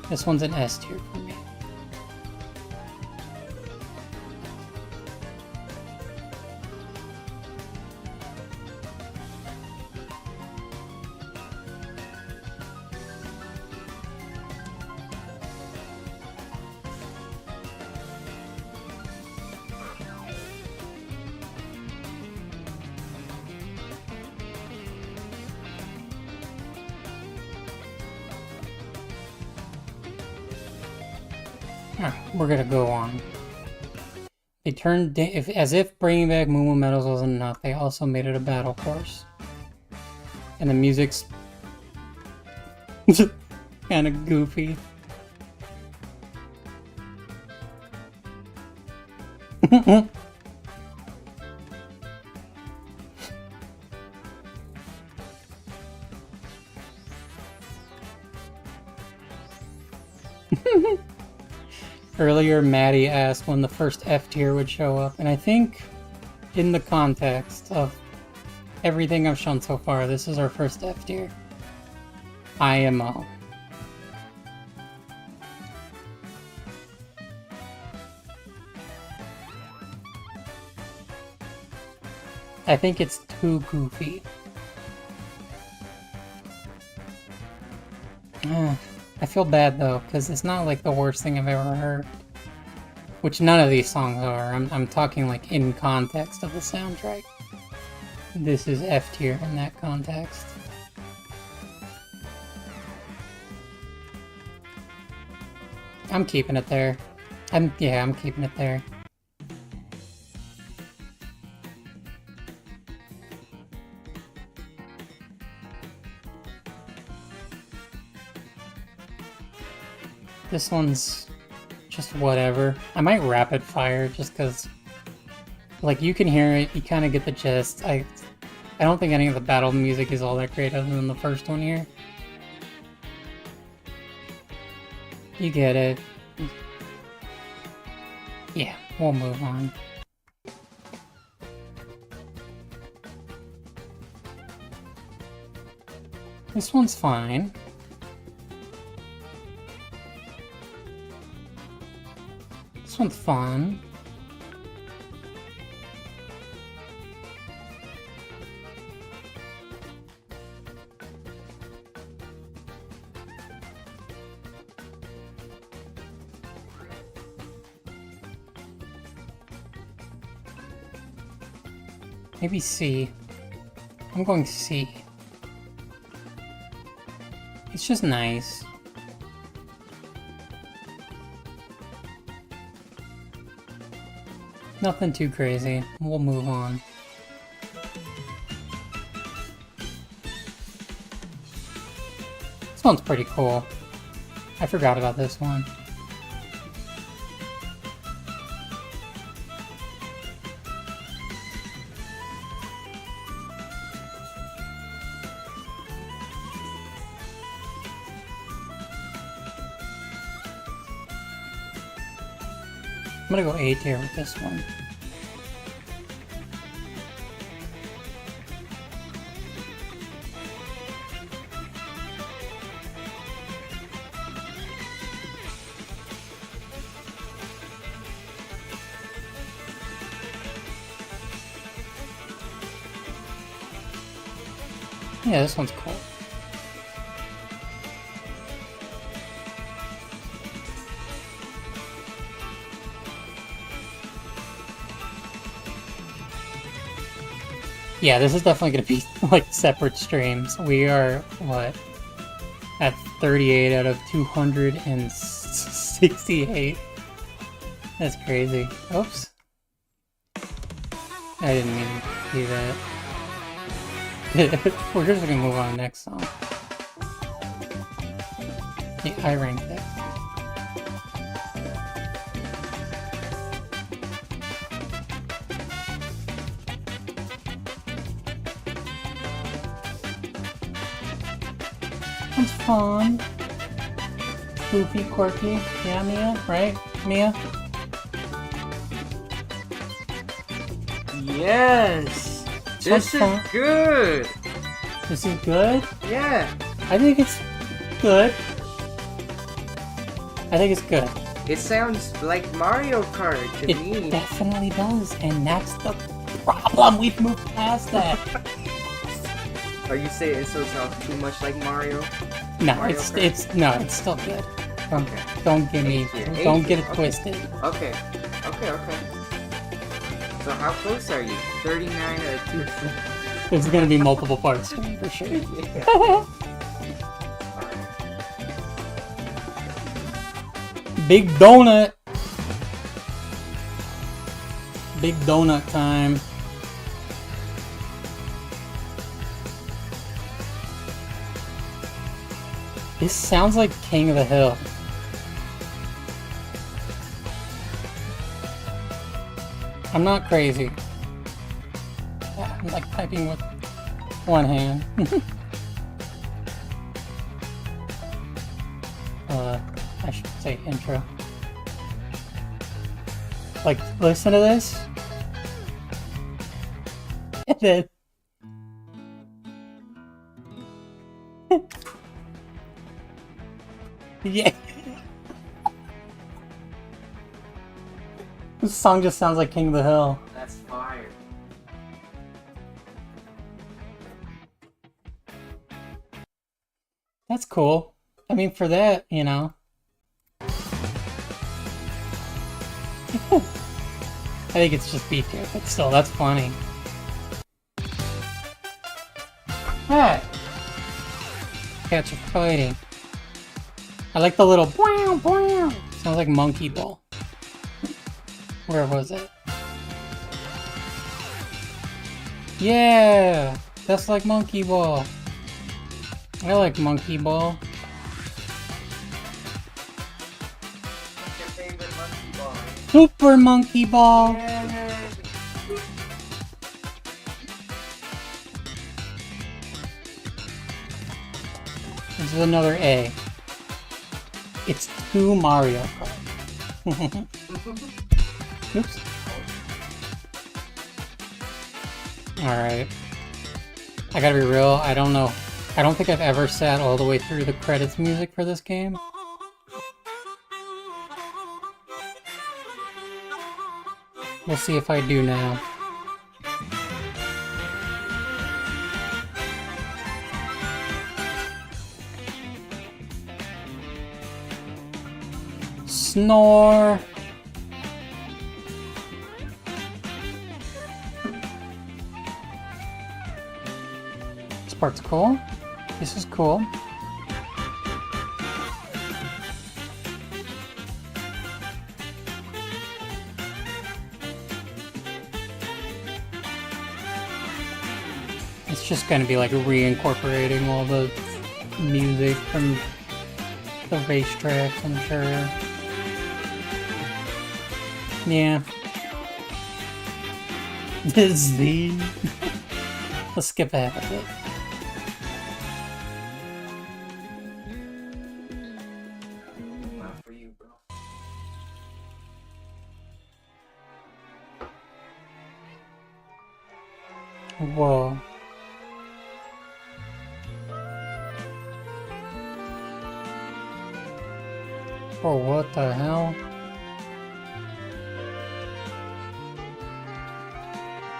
This one's an S tier for me. We're gonna go on. They turned as if bringing back Moo Moo Meadows wasn't enough. They also made it a battle course, and the music's kind of goofy. Earlier, Maddie asked when the first F tier would show up, and I think in the context of everything I've shown so far, this is our first F tier. IMO. I think it's too goofy. I feel bad though, because it's not like the worst thing I've ever heard. Which none of these songs are. I'm talking like in context of the soundtrack. This is F tier in that context. I'm keeping it there. I'm keeping it there. This one's just whatever. I might rapid fire just because, like, you can hear it, you kind of get the gist. I don't think any of the battle music is all that great other than the first one here. You get it. Yeah, we'll move on. This one's fine. This one's fun. Maybe C. I'm going C. It's just nice. Nothing too crazy. We'll move on. This one's pretty cool. I forgot about this one. I'm gonna go A tier with this one. Yeah, this one's cool. Yeah, this is definitely going to be like separate streams. We are, what, at 38 out of 268. That's crazy. Oops. I didn't mean to do that. We're just going to move on to the next song. Yeah, I ranked it. It's fun. Goofy, quirky. Yeah, Mia? Right? Mia?
Yes! This is good!
This is good?
Yeah!
I think it's good. I think it's good.
It sounds like Mario Kart to me.
It definitely does, and that's the problem. We've moved past that.
Are you saying it still sounds too much like Mario?
No,
Mario
it's
Kart?
it's still good.
Okay.
Don't get me,
A
don't
tier,
get it
okay.
twisted.
Okay. So how close are you? 39 out of 2?
There's gonna be multiple parts to me for sure.
Yeah.
Big donut. Big donut time. This sounds like King of the Hill. I'm not crazy. I'm like typing with one hand. I should say intro. Like, listen to this. And then... yeah. This song just sounds like King of the Hill.
That's fire.
That's cool. I mean, for that, you know. I think it's just B tier, but still, that's funny. Hey! Cats are fighting. I like the little bow bow. Sounds like Monkey Ball. Where was it? Yeah! That's like Monkey Ball. I like Monkey Ball.
What's your favorite monkey ball?
Super Monkey Ball!
Yeah.
This is another A. It's 2 Mario Kart. Oops. Alright. I gotta be real, I don't know. I don't think I've ever sat all the way through the credits music for this game. We'll see if I do now. Snore! This part's cool. This is cool. It's just gonna be like reincorporating all the music from the racetrack, I'm sure. Yeah. Z. Let's skip ahead a bit.
Not for you, bro.
Whoa. Oh, what the hell?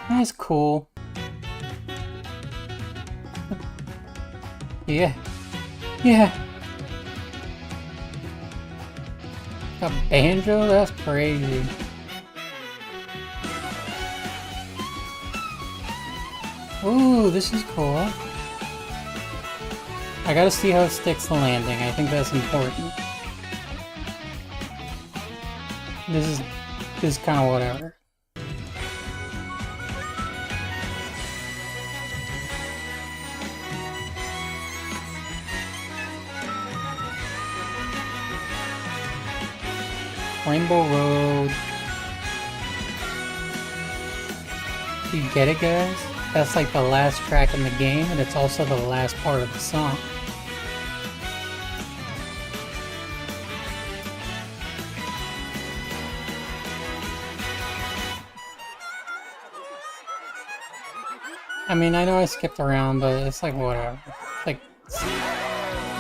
That's cool. Yeah. Yeah. A banjo? That's crazy. Ooh, this is cool. I gotta see how it sticks the landing. I think that's important. This is kind of whatever. Rainbow Road. Do you get it, guys? That's like the last track in the game, and it's also the last part of the song. I mean, I know I skipped around, but it's like whatever. Like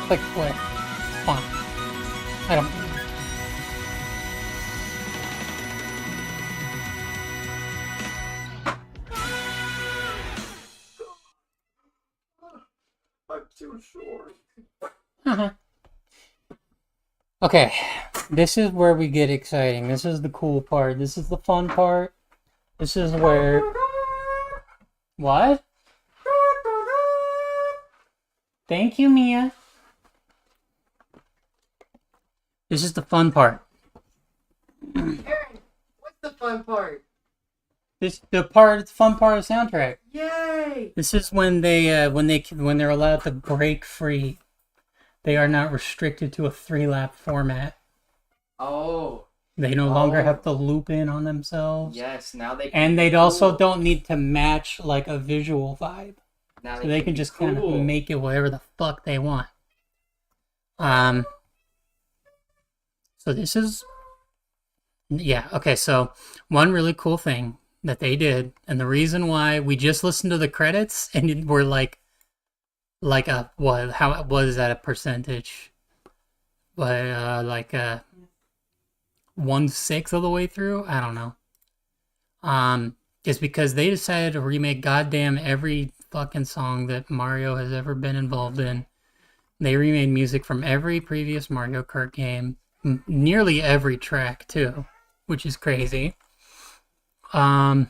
what? It's fine. I don't.
'I'm too short.
Okay, this is where we get exciting. This is the cool part. This is the fun part. This is where... What? Thank you, Mia. This is the fun part.
Aaron, what's the fun part?
The fun part of the soundtrack.
Yay!
This is when they're allowed to break free. They are not restricted to a 3-lap format.
Oh.
They no longer have to loop in on themselves.
Yes, now they can
And they
be
also
cool.
don't need to match like a visual vibe.
Now
So they can
be
just kind of
cool.
make it whatever the fuck they want. So this is... Yeah, okay, so one really cool thing that they did, and the reason why we just listened to the credits and we're like a... What? How was that a percentage? But, like, 1/6 of the way through? I don't know. Is because they decided to remake goddamn every fucking song that Mario has ever been involved in. They remade music from every previous Mario Kart game, nearly every track too, which is crazy. I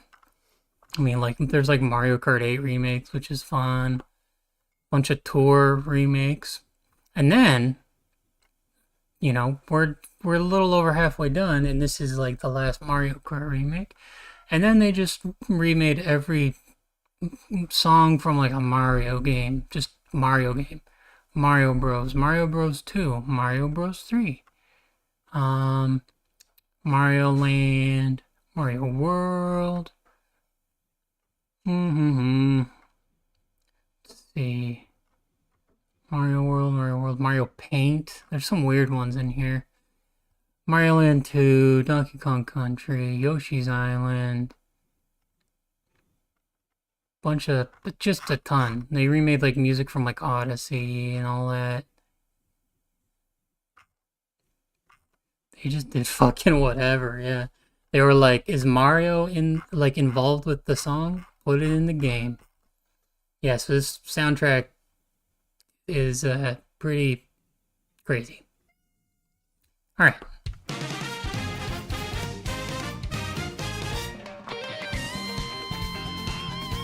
mean, like there's like Mario Kart 8 remakes, which is fun. Bunch of tour remakes, and then, you know, we're a little over halfway done, and this is like the last Mario Kart remake. And then they just remade every song from like a Mario game. Just Mario game. Mario Bros. Mario Bros. 2. Mario Bros. 3. Mario Land. Mario World. Let's see. Mario World, Mario Paint. There's some weird ones in here. Mario Land 2, Donkey Kong Country, Yoshi's Island. But just a ton. They remade like music from like Odyssey and all that. They just did fucking whatever, yeah. They were like, is Mario involved with the song? Put it in the game. Yeah, so this soundtrack is pretty crazy. Alright.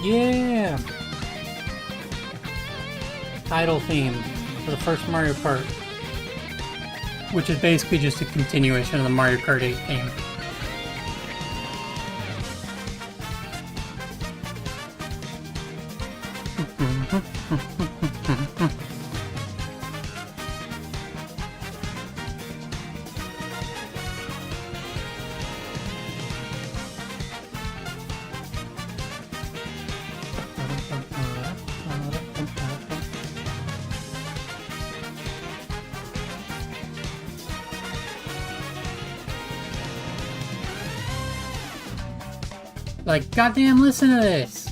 Yeah! Title theme for the first Mario Kart. Which is basically just a continuation of the Mario Kart 8 theme. Like, goddamn, listen to this!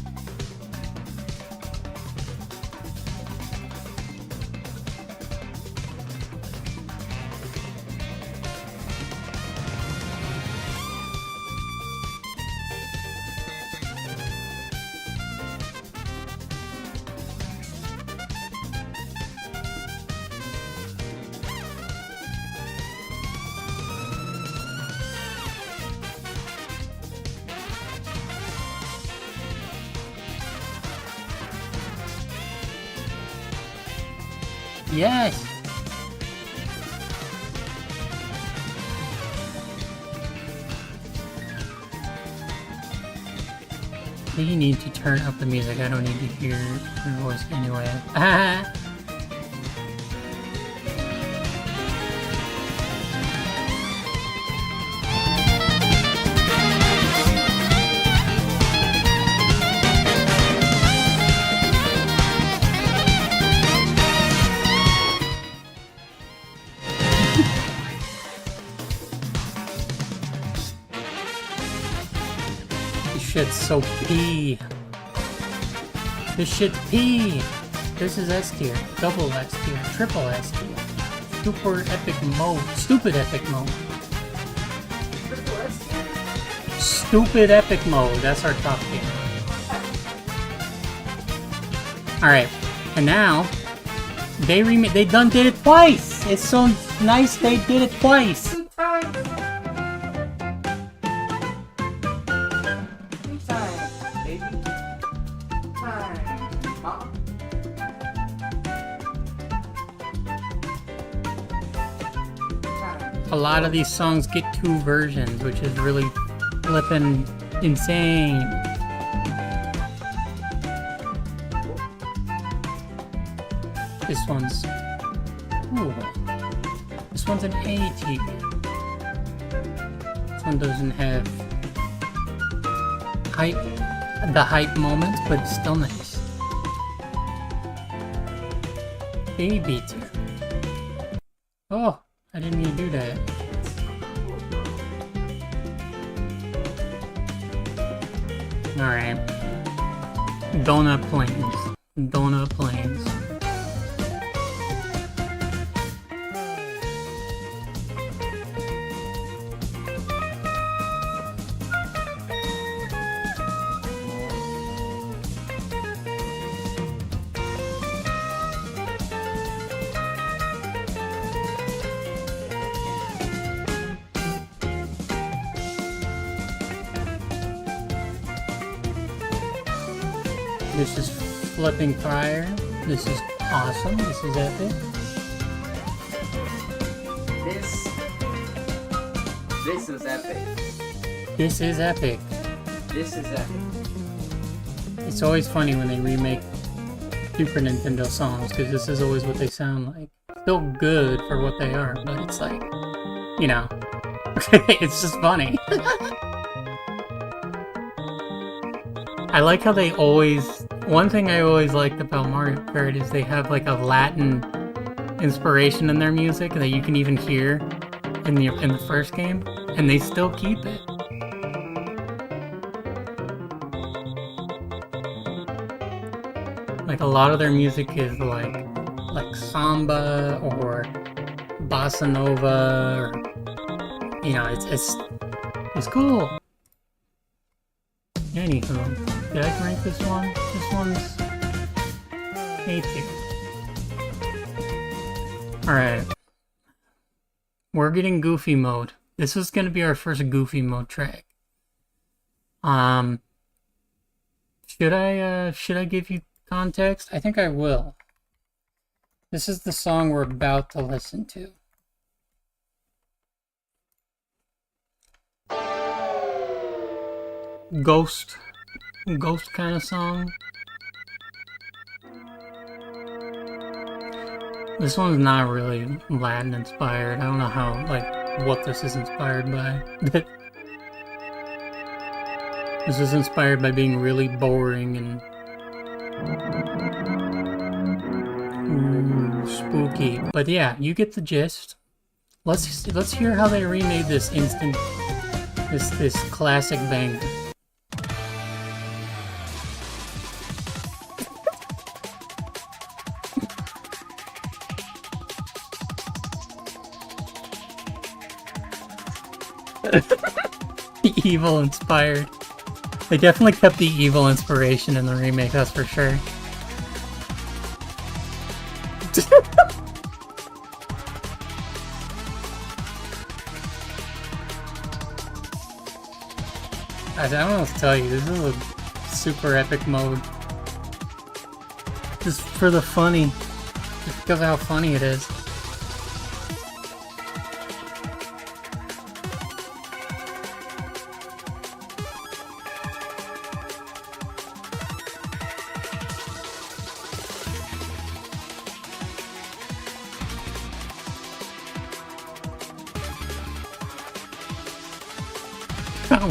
Yes! You need to turn up the music. I don't need to hear your voice anyway. shit's so P. This shit's P. This is S tier, double S tier, triple S tier, super epic mode, stupid epic mode. Stupid epic mode, that's our top tier. Alright, and now, they done did it twice! It's so nice they did it twice!
2 times! 2 times, baby. 2 times, mom.
A lot of these songs get 2 versions, which is really flippin' insane. This one's... Ooh. This one's an A tier. This one doesn't have the hype moments, but it's still nice. B tier. Oh, I didn't mean to do that. Alright. Donut Plains. Donut Plains. This is flipping fire. This is awesome. This is epic.
This is epic.
This is epic.
This is epic.
It's always funny when they remake Super Nintendo songs, because this is always what they sound like. Still good for what they are, but it's like, you know, it's just funny. I like how they always... One thing I always liked about Mario Kart is they have like a Latin inspiration in their music that you can even hear in the first game, and they still keep it. Like a lot of their music is like samba or bossa nova, or you know, it's cool. Anywho, did I rank this one? This one's A tier. Alright. We're getting Goofy mode. This is gonna be our first Goofy mode track. Should I give you context? I think I will. This is the song we're about to listen to. Ghost kind of song. This one's not really Latin inspired. I don't know how, like, what this is inspired by. This is inspired by being really boring and spooky. But yeah, you get the gist. Let's hear how they remade this this classic banger. Evil inspired. They definitely kept the evil inspiration in the remake, that's for sure. I don't know what to tell you, this is a super epic mode. Just for the funny. Just because of how funny it is.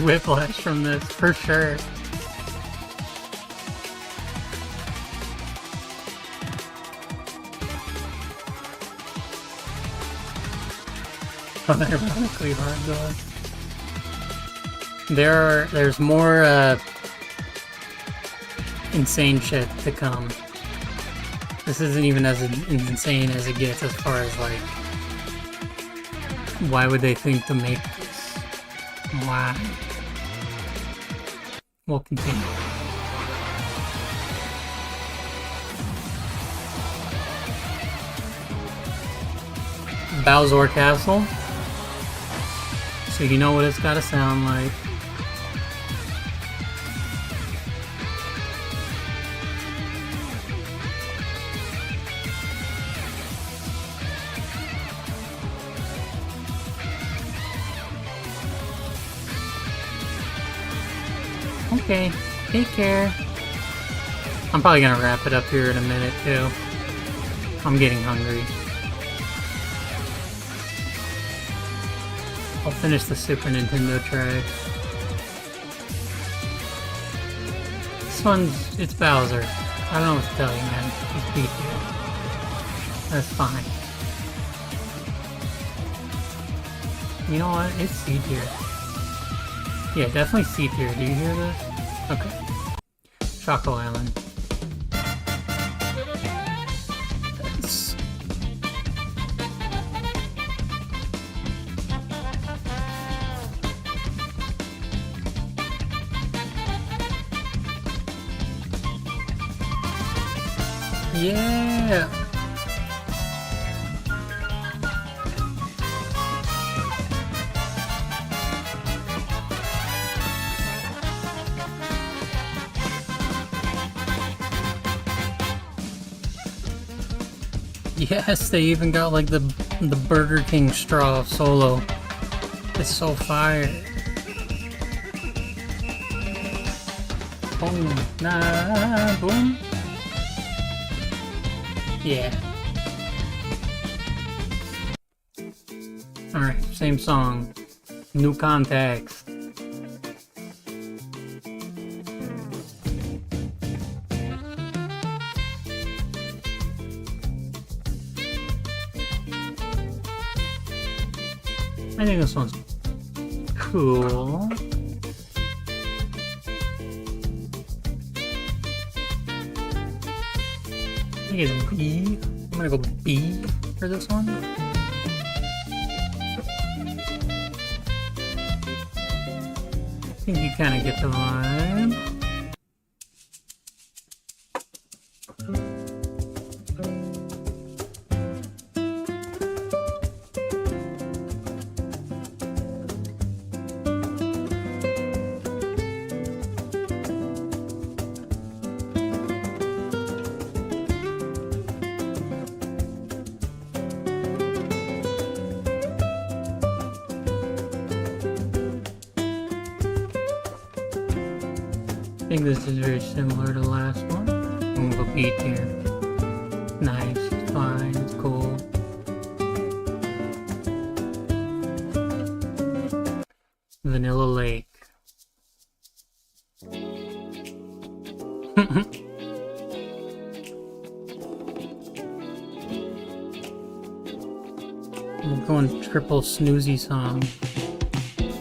Whiplash from this, for sure. Unironically hard though. There's more insane shit to come. This isn't even as insane as it gets as far as like, why would they think to make this? Why? We'll continue. Bowser Castle. So you know what it's gotta sound like. Okay, take care. I'm probably gonna wrap it up here in a minute too. I'm getting hungry. I'll finish the Super Nintendo track. This one's, it's Bowser. I don't know what to tell you, man. He's beat you. That's fine. You know what? It's C tier. Yeah, definitely C tier. Do you hear this? Okay. Choco Island. That's... Yeah! Yes, they even got like the Burger King straw of Solo. It's so fire. Boom, nah, boom. Yeah. Alright, same song. New context. I think this one's cool. I think it's B. I'm gonna go B for this one. I think you kind of get the vibe. I think this is very similar to the last one. I'm gonna go B tier. Nice, it's fine, it's cool. Vanilla Lake. I'm going triple snoozy song.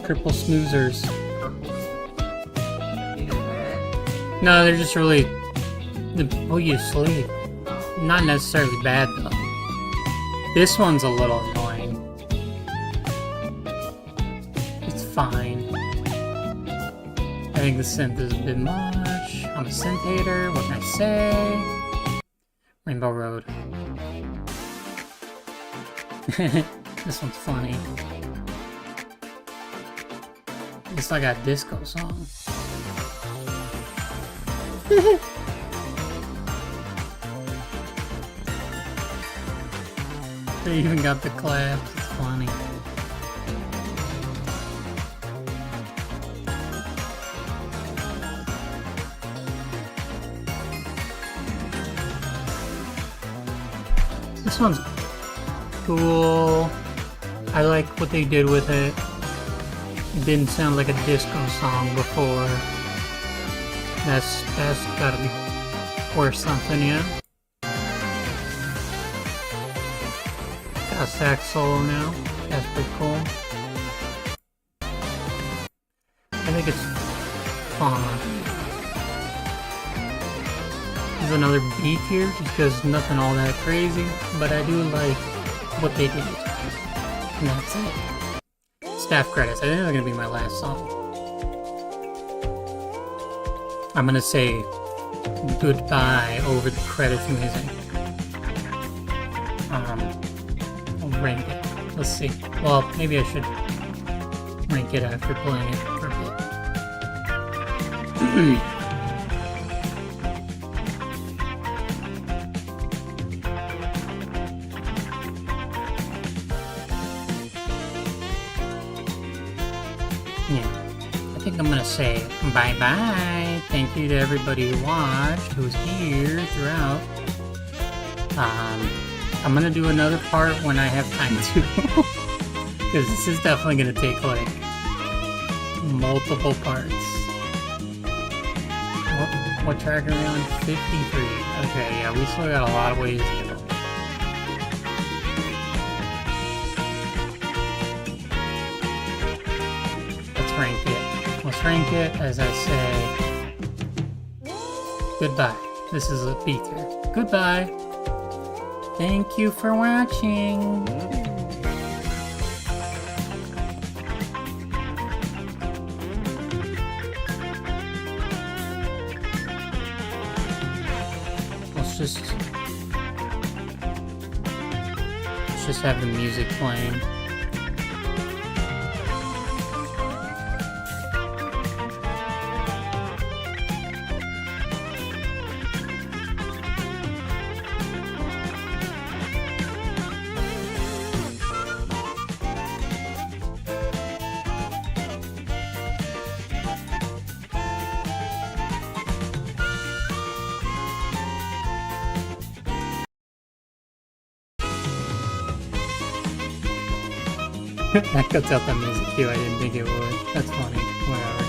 Triple snoozers. No, they're just really... they put you to sleep. Not necessarily bad, though. This one's a little annoying. It's fine. I think the synth is a bit much. I'm a synth hater, what can I say? Rainbow Road. This one's funny. It's like a disco song. They even got the claps, it's funny. This one's cool. I like what they did with it. It didn't sound like a disco song before. That's gotta be worth something, yeah? Got a sax solo now. That's pretty cool. I think it's fun. another B tier just because nothing all that crazy, but I do like what they did. And that's it. Staff credits. I think that's gonna be my last song. I'm gonna say goodbye over the credits music. I'll rank it. Let's see. Well, maybe I should rank it after playing it for a bit. Yeah. I think I'm gonna say bye-bye. Thank you to everybody who watched, who's here throughout. I'm gonna do another part when I have time to. Because this is definitely gonna take, like, multiple parts. What track are we on? 53. Okay, yeah, we still got a lot of ways to go. Let's rank it. Let's rank it as I say goodbye. This is a B tier. Goodbye. Thank you for watching. Let's just have the music playing. That cuts out the music too, I didn't think it would. That's funny. Whatever.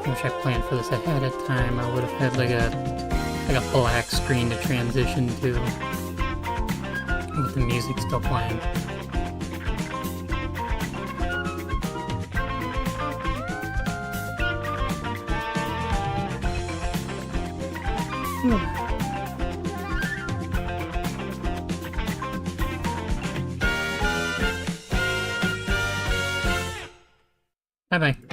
I wish I planned for this ahead of time. I would have had like a black screen to transition to with the music still playing. Bye bye.